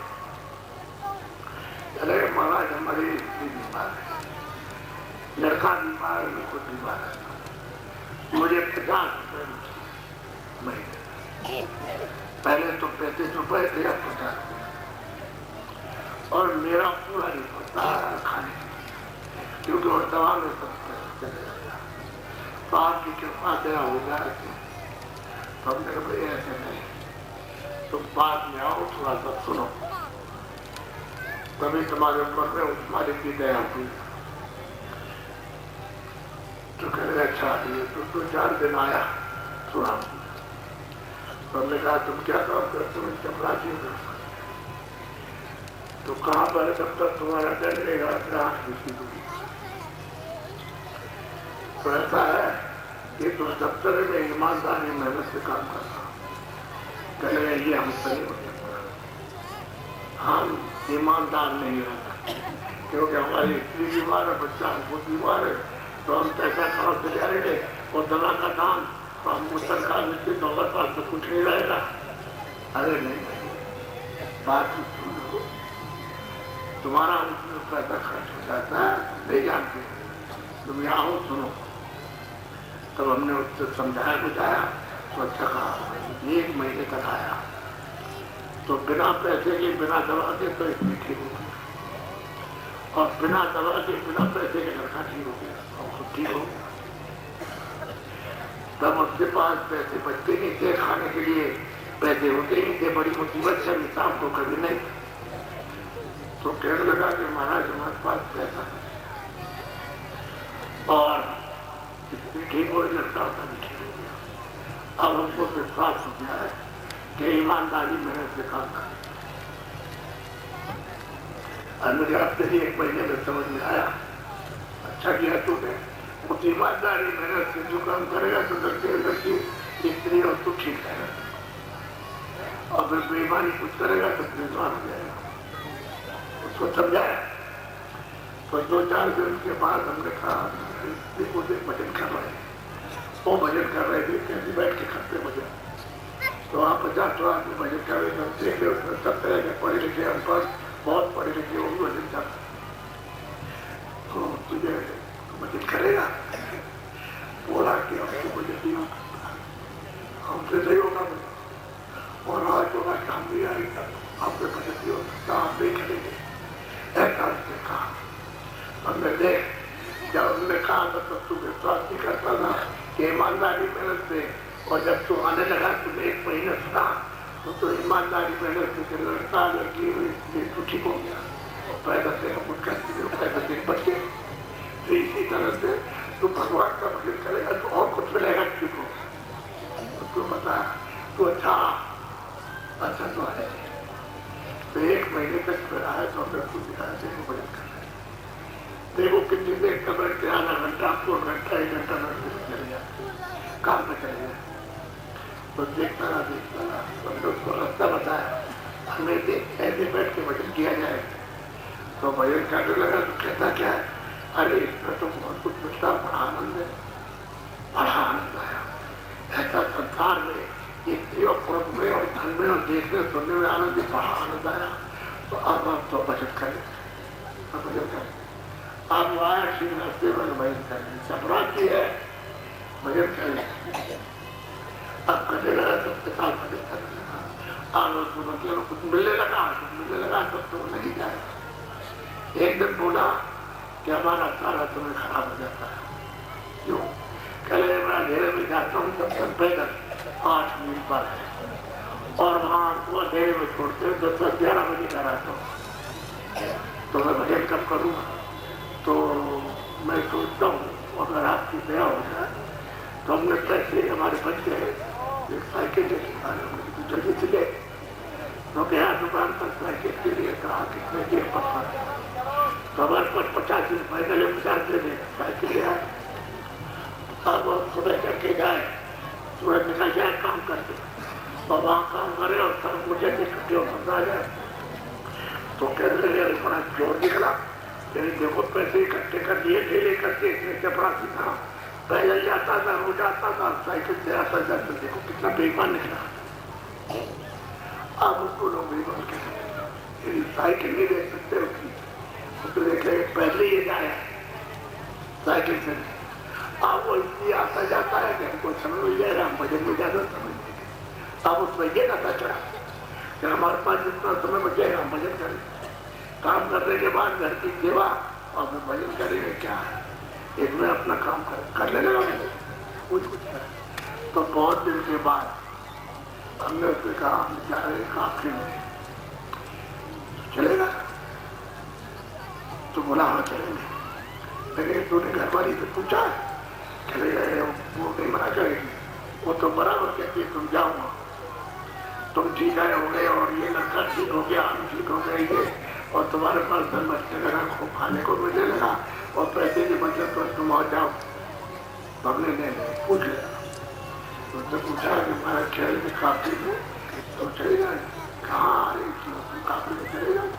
अरे महाराज हमारी बीमार है लड़का बीमार है कुछ बीमार है मुझे 50 रुपए महीने पहले तो 35 रुपए थे अब 50 और मेरा पूरा नहीं पड़ता खाने क्योंकि वो दवा में सब चले जाता तो आपकी कृपा दया हो जाए तो हमने कहा भाई ऐसे नहीं तुम बाद में आओ थोड़ा सा सुनो तभी तुम्हारे ऊपर में तुम्हारी की दया हुई तो कह रहे अच्छा ये तो 4 दिन आया सुना तो हमने कहा तुम क्या काम करते हो चपरासी तो कहाँ पर तब तक तुम्हारा डर रहेगा ग्राहक किसी को तो ऐसा है कि तुम दफ्तर में ईमानदारी मेहनत से काम करना कह रहे ये हमसे नहीं हो सकता हम ईमानदार नहीं रहते क्योंकि हमारी स्त्री बीमार है बच्चा हमको बीमार है तो हम पैसा कहाँ से ले आएंगे और दवा का दाम तो हमको सरकार देती तो हमारे पास तो कुछ नहीं रहेगा अरे नहीं बात तुम्हारा उसमें पैसा खर्च हो जाता है नहीं जानते तुम यहाँ हो सुनो तब हमने उससे समझाया बुझाया तो अच्छा कहा 1 महीने तक आया तो बिना पैसे के बिना दवा के तो इसमें ठीक हो गया और बिना दवा के बिना पैसे के लड़का ठीक हो गया और खुद ठीक हो गया तब उसके पास पैसे बचते नहीं थे खाने के लिए पैसे होते ही थे, बड़ी मुसीबत से हिसाब को कभी नहीं। तो कहने लगा कि महाराज हमारे पास पैसा है और ठीक हो लगता था, ठीक हो गया। अब हमको विश्वास हो गया है कि ईमानदारी मेहनत से काम कर। और मुझे अब से 1 महीने में समझ में आया, अच्छा किया तूने, उस ईमानदारी मेहनत से जो काम करेगा तो लड़की स्त्री और तू ठीक रहेगा, और फिर बेईमानी कुछ करेगा तो बेईमान हो जाएगा। उसको समझाया। तो 2-4 दिन के बाद हमने कहा मुझे भजन कर रहे हैं, वो भजन कर रहे थे, कैसे बैठ के करते भजन। तो आप 50 आदमी भजन कर रहे थे, देख रहे उसमें सब तरह के पढ़े लिखे अनपढ़, बहुत पढ़े लिखे वो भी भजन करते। तो तुझे भजन करेगा? बोला कि हमको भजन नहीं होगा, हमसे नहीं होगा भजन, और आज होगा काम भी आएगा, आपके भजन नहीं हो सकता, आप नहीं करेंगे, ऐसा उसने कहा। हमने देख, जब हमने कहा तो तू विश्वास नहीं करता था कि ईमानदारी मेहनत से, और जब तू आने लगा तुझे 1 महीने सुना तो ईमानदारी मेहनत से लड़का लड़की तू ठीक हो गया, पैदा से हम कुछ करते पैदा से बचे। तो इसी तरह से तू भगवान का भजन करेगा तो और कुछ मिलेगा, ठीक हो। तो बता तू अच्छा तो है। तो 1 महीने तक फिर आया तो हमने कुछ दिखाया, देखो भजन कर रहे, देखो कितनी देर तक बैठ के आधा घंटा, 2 घंटा 1 घंटा बैठ के चले गया, काम में चले गया। तो देखता रहा, हमने उसको रास्ता बताया, हमें ऐसे बैठ के भजन किया जाए। तो भजन करने लगा तो कहता क्या है, अरे इसमें तो बहुत कुछ मिलता, बड़ा आनंद है, बड़ा आनंद आया। ऐसा संसार में स्त्री और पुरुष में और धन में और देखने सुनने में आनंद, बड़ा आनंद आया। तो अब हम तो भजन करें, भजन करें। आप आया श्री रास्ते में भजन करें, संक्रांति है, भजन करें। अब करने लगा सबके साथ भजन करने लगा, आनंद मतलब कुछ मिलने लगा तब तो नहीं जाए। एक दिन बोला कि हमारा सारा समय खराब हो जाता है, क्यों? कल मैं अंधेरे में जाता हूँ तब तक पैदल 8 मील पर है, और वहाँ वो अंधेरे में छोड़ते हैं 10-11 बजे का आता हूँ, तो मैं भजन कब करूँगा? तो मैं सोचता हूँ अगर आपकी दया हो जाए तो हमने पैसे हमारे बच गए, एक साइकिल लेके जल्दी से ले। तो गया दुकान पर साइकिल के लिए, कहा कितने के पत्थर, तो हमारे पास 50 रुपए पहले 50 दे दे, साइकिल ले आए। अब सुबह करके जाए, सूरज निकल जाए काम करके, और वहाँ काम करे और सब मुझे छुट्टी हो आ जाए। तो कहने लगे बड़ा जोर निकला, लेकिन देखो पैसे इकट्ठे कर दिए, ढेले करके इसमें चपरासी था, पैदल जाता था, हो जाता था, साइकिल से आता जाता, देखो कितना बेईमान निकला। अब उसको लोग बेईमान कहते, साइकिल नहीं देख सकते उसकी, तो देखे पहले ये जाए साइकिल से। अब वो इसलिए आता जाता है कि हमको समय मिल जाएगा, हम भजन में ज्यादा समय देंगे। अब उसमें ये कहता चढ़ा कि हमारे पास जितना समय बचेगा हम भजन करें, काम करने के बाद घर की सेवा और फिर भजन करेंगे। क्या है इसमें अपना काम करने लगा, कुछ कर। तो बहुत दिन के बाद हमने उससे कहा हम जा रहे आखिरी में चलेगा? तो बोला हाँ चलेंगे। लेकिन तूने घर वाली से पूछा? चले गए, वो नहीं मना करेगी, वो तो बराबर कहती है तुम जाऊंगा, तुम ठीक आए हो गए और ये लड़का ठीक हो गया, हम ठीक हो गए, ये और तुम्हारे पास धन बचने लगा, खूब खाने को मिलने लगा और पैसे की बचत पर तुम आ जाओ। हमने नहीं पूछ लिया, उसने पूछा कि हमारा खेल में काफी में तो चले जाए, कहाँ आ रही थी काफी में चले जाए।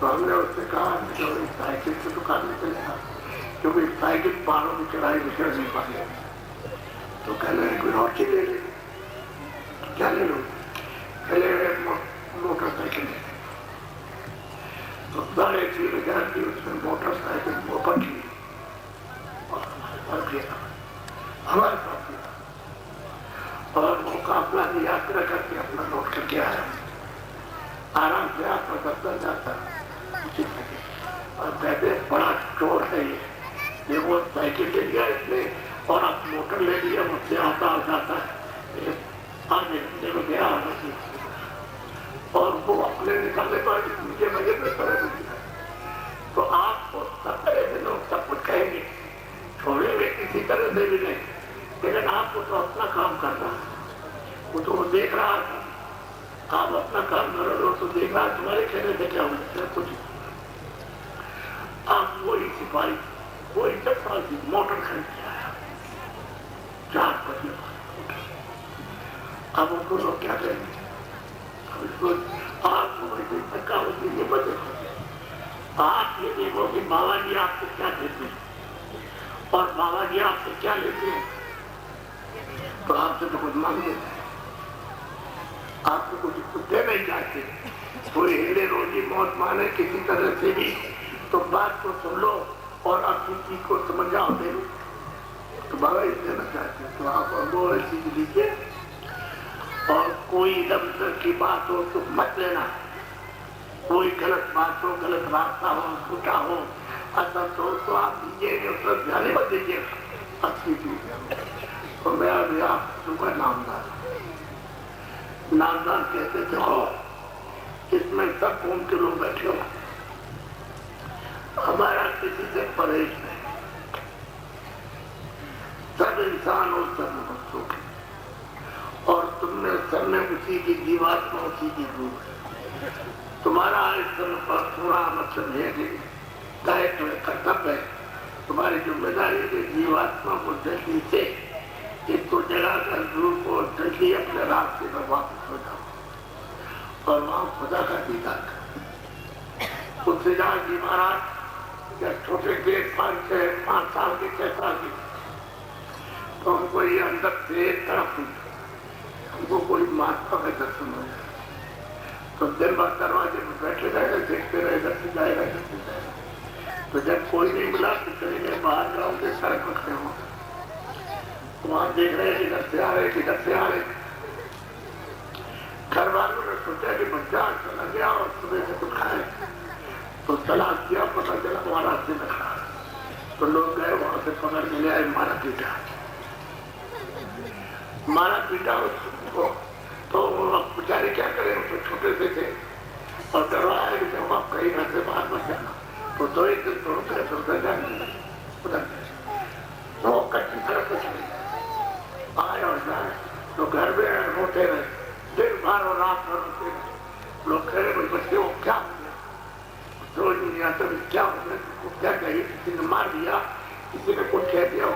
तो हमने उससे कहा जो इस साइकिल से दुकान में चलेगा, क्योंकि साइकिल पहाड़ों की चढ़ाई में चढ़ नहीं पाए। तो कहने लगे कोई और चीज ले ले, क्या ले लो? चले गए मोटरसाइकिल ले। तो 3,500 की उसमें मोटरसाइकिल वो पकी और हमारे पास गया और वो काफला की यात्रा करके अपना लौट करके आया। आराम से आपका दफ्तर जाता और कहते बड़ा चोर है ये वो साइकिल ले लिया इसने और अब मोटर ले लिया, मुझसे आता जाता है। आधे घंटे में गया की और वो अपने निकलने पर मुझे मजे में करे तो आपको सत्तर दिनों सब कुछ कहेंगे, छोड़ेंगे किसी तरह से भी नहीं, लेकिन आपको तो अपना काम करना है। वो तो वो देख रहा था, आप अपना काम करो तो देख रहा तुम्हारे कहने से क्या होता कुछ। आप वही सिपाही वही 10 साल की मोटर खरीद के आया 4 बजे। अब उनको लोग क्या करेंगे? आपको धक्का होती है बजे आप ये देखो कि बाबा जी आपको क्या देते हैं और बाबा जी आपसे क्या लेते हैं। तो आपसे तो कुछ मांग लेते हैं, आपको कुछ दे नहीं चाहते। कोई हिले रोजी मौत माने किसी तरह से भी, तो बात को सुन लो और अपनी चीज को समझ जाओ दे लो। तो बाबा ये देना चाहते हैं तो आप वो चीज लीजिए और कोई इधर उधर की बात हो तो मत लेना। कोई गलत बात हो, गलत रास्ता हो, झूठा हो, असत हो तो आप दीजिएगा, उसका ध्यान मत दीजिएगा। अच्छी चीज तो मैं अभी आप तुमका नामदार कहते थे हो, इसमें सब कौम के लोग बैठे हो, हमारा किसी से परहेज नहीं, सब इंसान और सब मनुष्यों के, और तुमने सब में उसी की जीवात्मा उसी की रूप है। तुम्हारा इस समय पर पूरा मतलब है कि दायित्व कर्तव्य है, तुम्हारी जिम्मेदारी है जीवात्मा को जल्दी से इसको जलाकर रूप को जल्दी अपने रास्ते पर वापस हो जाओ और वहां खुदा का दीदार करो। तुलसीदास जी महाराज जब छोटे थे 5 साल के 6 साल के, तो हमको ये अंदर से एक तरफ हमको कोई महात्मा का दर्शन हो जाए तो दिन भर दरवाजे में बैठे रहे, देखते रहे घर से जाएगा घर से जाएगा। तो जब कोई नहीं मिला तो चलेंगे बाहर गाँव के सड़क पर खड़े हो, वहां देख रहे कि घर से आ रहे, किधर से आ रहे। घर वालों ने सोचा कि बच्चा चला गया और सुबह से कुछ खाए, तो तलाश किया, पता चला वहां रास्ते में खड़ा। तो लोग गए वहां से पकड़ के ले आए, मारा पीटा उसको। तो बेचारे क्या करें, तो छोटे से थे और डरवाया कि जब आप कहीं घर से बाहर मत जाना। तो 2 एक दिन तो जाने उधर वो कच्ची सड़क पर चले आए और जाए तो घर में रोते रहे, दिन भर और रात भर रोते रहे। लोग कह रहे बच्चे वो क्या हो गया, रोज नहीं आता क्या हो गया, क्या कहिए, किसी ने मार दिया, किसी ने कुछ कह दिया।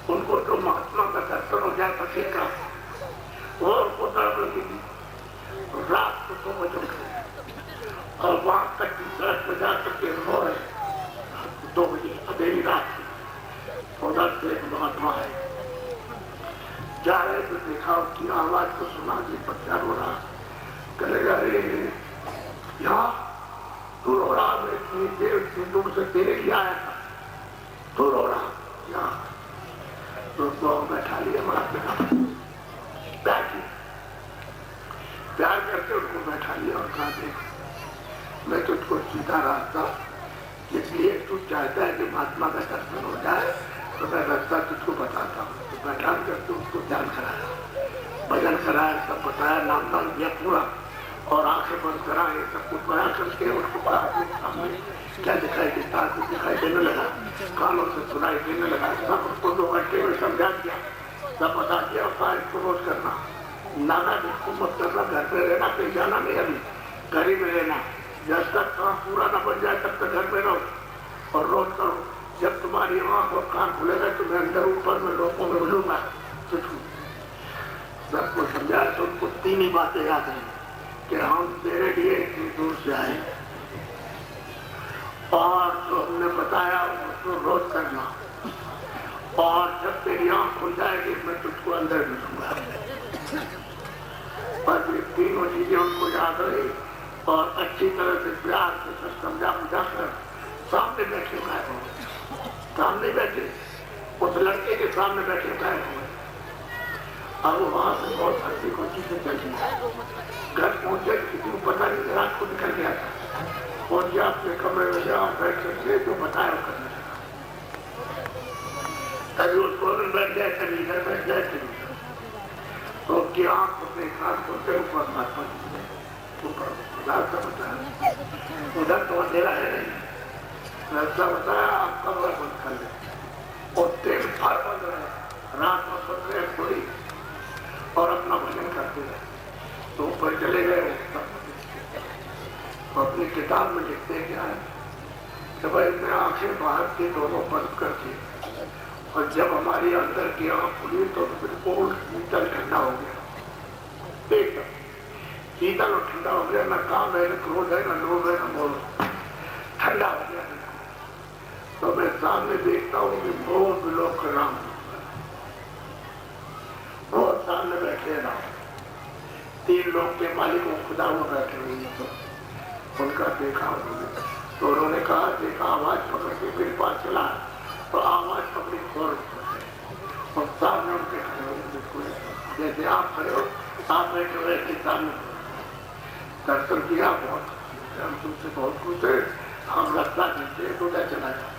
उनको तो महात्मा का दर्शन हो जाए तो ठीक है, और उनको तड़प लगी थी। रात को 2 बजे और वहां तक सड़क पर जा करके रो रहे 2 बजे अंधेरी रात। उधर से एक महात्मा है, जा रहे तो देखा उसकी आवाज को सुना कि बच्चा रो रहा। कहेगा अरे यहाँ तू रो रहा, मैं इतनी देर दूर से तेरे लिए आया था, तू रो रहा यहाँ। तो बैठा लिया महात्मा, प्यार करके उनको बैठा लिया और कहा देख मैं तुझको सीधा रास्ता, इसलिए तू चाहता है कि महात्मा का दर्शन हो जाए तो मैं रास्ता तुझको बताता हूँ। तो बैठा करके उसको ध्यान कराया, भजन कराया, सब बताया, नाम दिया पूरा और आंखें बंद कराए, सब कुछ बना करके उसको सामने क्या दिखाई देता है, कुछ दिखाई देने लगा, कानों से सुनाई देने लगा। सब उसको 2 घंटे में समझा दिया, सब बता दिया और कहा इसको रोज करना, नाना इसको मत करना, घर पे रहना, कहीं जाना नहीं, अभी घर ही में रहना, जब तक काम पूरा ना बन जाए तब तक घर में रहो और रोज करो। जब तुम्हारी आँख और कान खुलेगा तो मैं अंदर ऊपर में लोगों में मिलूंगा तुझको। सबको समझा तो उनको 3 ही बातें याद है कि हम तेरे लिए इतनी दूर से आए और जो हमने बताया उसको रोज करना, और जब तेरी आँख खुल जाएगी मैं तुझको अंदर मिलूंगा। बस ये 3 चीजें उनको याद रही और अच्छी तरह से प्यार से सब समझा बुझा कर सामने बैठे गायब हो, सामने बैठे उस लड़के के सामने बैठे गायब हुए। अब वहां से बहुत हंसी खुशी से चल गया। घर पहुंचे किसी को पता नहीं, रात को निकल गया था, पहुंचे अपने कमरे में गया बैठ करके जो बताया करने लगा। कभी उसको बैठ जाए, कभी इधर बैठ जाए, कभी तो उनकी आंख अपने हाथ होते ऊपर महात्मा जी ने ऊपर रास्ता बताया, उधर तो अंधेरा है नहीं, रास्ता बताया आप कमरा बंद कर ले और तेल फार बंद रहे, रात में बंद रहे थोड़ी और अपना भजन करते रहे। तो ऊपर चले गए, तो अपनी किताब में लिखते क्या है कि भाई मैं आंखें बाहर की दोनों बंद कर दी और जब हमारी अंदर की आंख खुली तो बिल्कुल शीतल ठंडा हो गया, एकदम शीतल और ठंडा हो गया, न काम है न क्रोध है न लोभ है न मोह, ठंडा हो गया। तो मैं सामने देखता हूँ कि बहुत लोग का नाम बहुत सामने बैठे ना, 3 लोग के मालिक वो खुदा हुआ बैठे हुए, तो उनका देखा उन्होंने, तो उन्होंने कहा देखा आवाज पकड़ के मेरे पास चला तो आवाज पकड़ी खोल और सामने उनके खड़े हो, बिल्कुल जैसे आप खड़े हो, आप बैठे हुए के सामने दर्शन किया, बहुत हम तुमसे बहुत खुश है, हम रास्ता देते तो क्या चला जाए,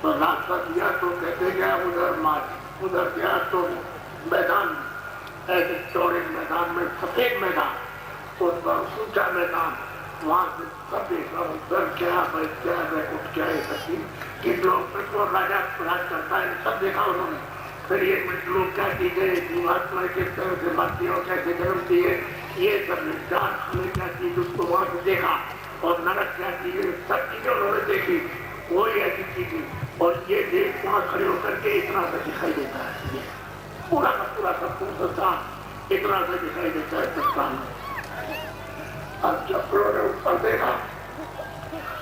तो रास्ता दिया तो कहते गया उधर मार, उधर गया तो मैदान ऐसे चौड़े मैदान में सफेद मैदान, उस पर ऊंचा मैदान, वहां से सब देखा उधर क्या बैठ क्या उठ क्या है सभी किन लोग तो राजा राज करता है, सब देखा उन्होंने। फिर 1 मिनट लोग क्या चीजें जीवात्मा किस तरह से मरती हो, कैसे जन्म दिए, ये सब जान हमें क्या चीज उसको वहां से देखा, और नरक क्या चीज, सब चीजें उन्होंने देखी, कोई ऐसी चीज, और ये देश वहां खड़े होकर के इतना सा दिखाई देता है, पूरा का पूरा सब संस्थान इतना सा दिखाई देता है संस्थान में। अब जब उन्होंने ऊपर देखा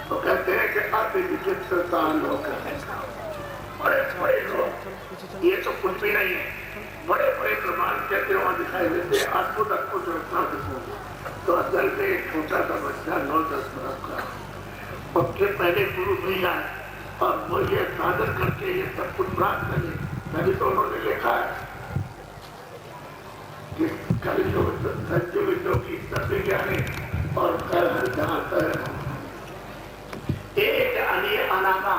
तो कहते हैं कि अति विचित्र लोग हैं, बड़े बड़े लोग, ये तो कुछ भी नहीं है, बड़े बड़े प्रमाण कहते वहां दिखाई देते, अद्भुत अद्भुत रचना तो असल में एक छोटा सा बच्चा 9-10 बरस का उसके पहले गुरु भैया है और वो ये साधन करके ये सब कुछ प्राप्त करे, तभी तो उन्होंने लिखा है कि कल जो सत्य विद्यों की सत्य ज्ञानी और कल जहाँ एक अनिय अनामा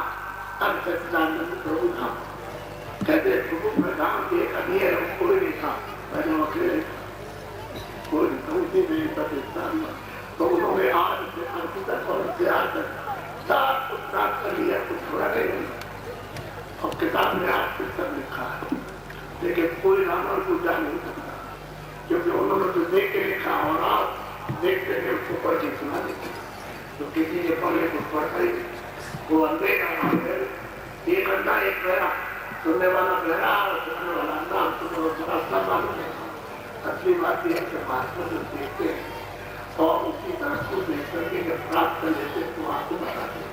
अब सच्चिदानंद प्रभु धाम, कहते प्रभु का धाम एक अनिय कोई नहीं था, पहले अकेले कोई नहीं पाकिस्तान में, तो उन्होंने आज से अंत तक और प्यार तक सब कुछ प्राप्त कर लिया, कुछ थोड़ा नहीं, और किताब में आज से सब लिखा है, लेकिन कोई रावण को जा नहीं सकता, क्योंकि उन्होंने तो देख के लिखा और आप देखते हैं उसको पढ़ के सुना देते, तो किसी ने पढ़े कुछ पढ़ता ही वो अंधे का एक अंधा एक गहरा, सुनने वाला गहरा और सुनने वाला अंधा, तो रास्ता मालूम है। असली बात यह है कि महात्मा जो देखते हैं और उसी तरह को देख करके जब प्राप्त कर लेते हैं तो आपको बताते हैं,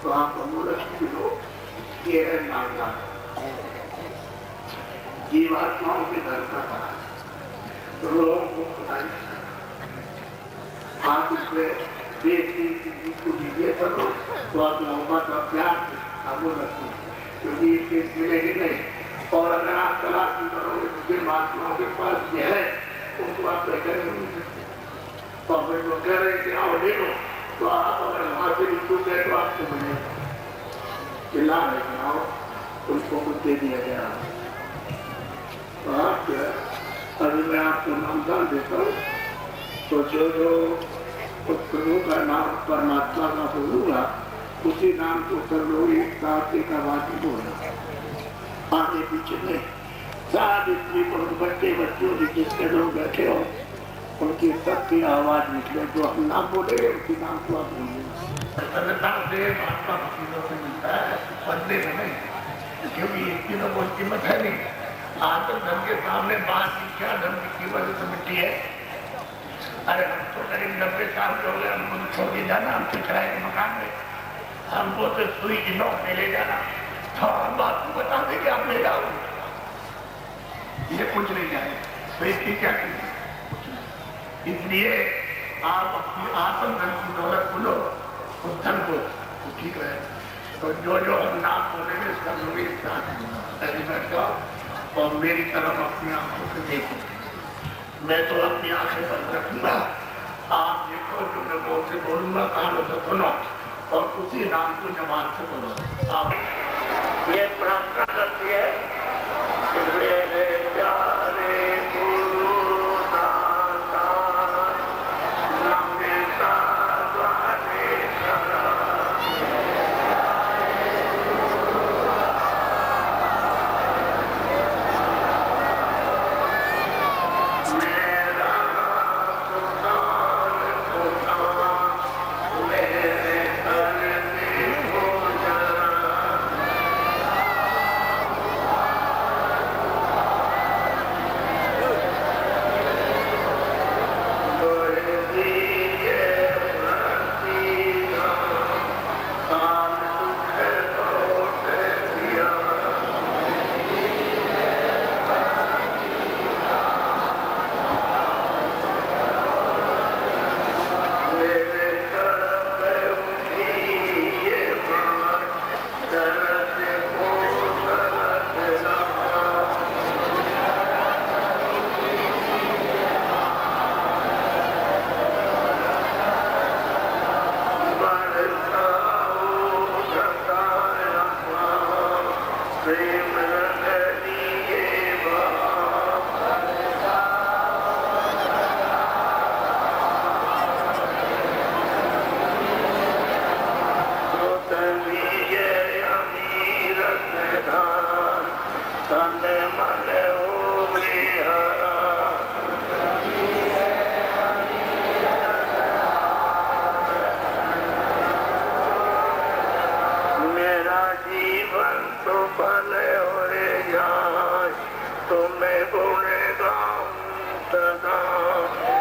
तो आप अमूलक की लोग ये है मामला जीवात्माओं के धर्म का पड़ा, तो लोगों को पता नहीं, आप इसमें को दीजिए करो तो आप मोहब्बत और प्यार से आपको रखो, क्योंकि इसके मिलेगी नहीं, और अगर आप तलाश नहीं करोगे तो जिन महात्माओं के पास ये है उनको आप बेहतर नहीं सकते, तो अगर वो कह रहे हैं कि आओ ले लो, तो आप अगर वहां से भी छूट गए तो आपको मिलेगा, चिल्ला रहे कि आओ उनको कुछ दे दिया गया, तो आप अभी मैं आपको नामदान देता हूँ, तो जो उस प्रभु का नाम परमात्मा का बोलूंगा उसी नाम को सब लोग एक साथ एक आवाज में बोलना, आगे पीछे नहीं, साथ स्त्री पुरुष बच्चे बच्चों जिसके लोग बैठे हो उनकी सबकी आवाज निकले, जो हम नाम बोलेंगे उसी नाम को आप बोलेंगे, बदले में नहीं, क्योंकि इसकी तो कोई कीमत है नहीं, आत्म धन के सामने बात की क्या धन की कीमत तो मिट्टी है। अरे हम तो करीब 90 साल के हो गए, हमको छोड़ के जाना, हमसे किराए के मकान में, हमको तो सुई की नोक में ले जाना, तो हम आपको बता दें कि आप ले जाओ, ये कुछ नहीं जाए, सुई की क्या की, इसलिए आप अपनी आत्म धन की दौलत बोलो उस धन को ठीक रहे, तो जो जो हम नाम बोलेंगे उसका लोग एक साथ बैठ जाओ और मेरी तरफ अपनी आंखों से देखो, मैं तो अपनी आंखें बंद रखूंगा, आप देखो जो मैं बोल से बोलूंगा कानों से सुनो और उसी नाम को जबान से बोलो। आप ये प्रार्थना करती है कि मेरे प्यारे गुणगान सदा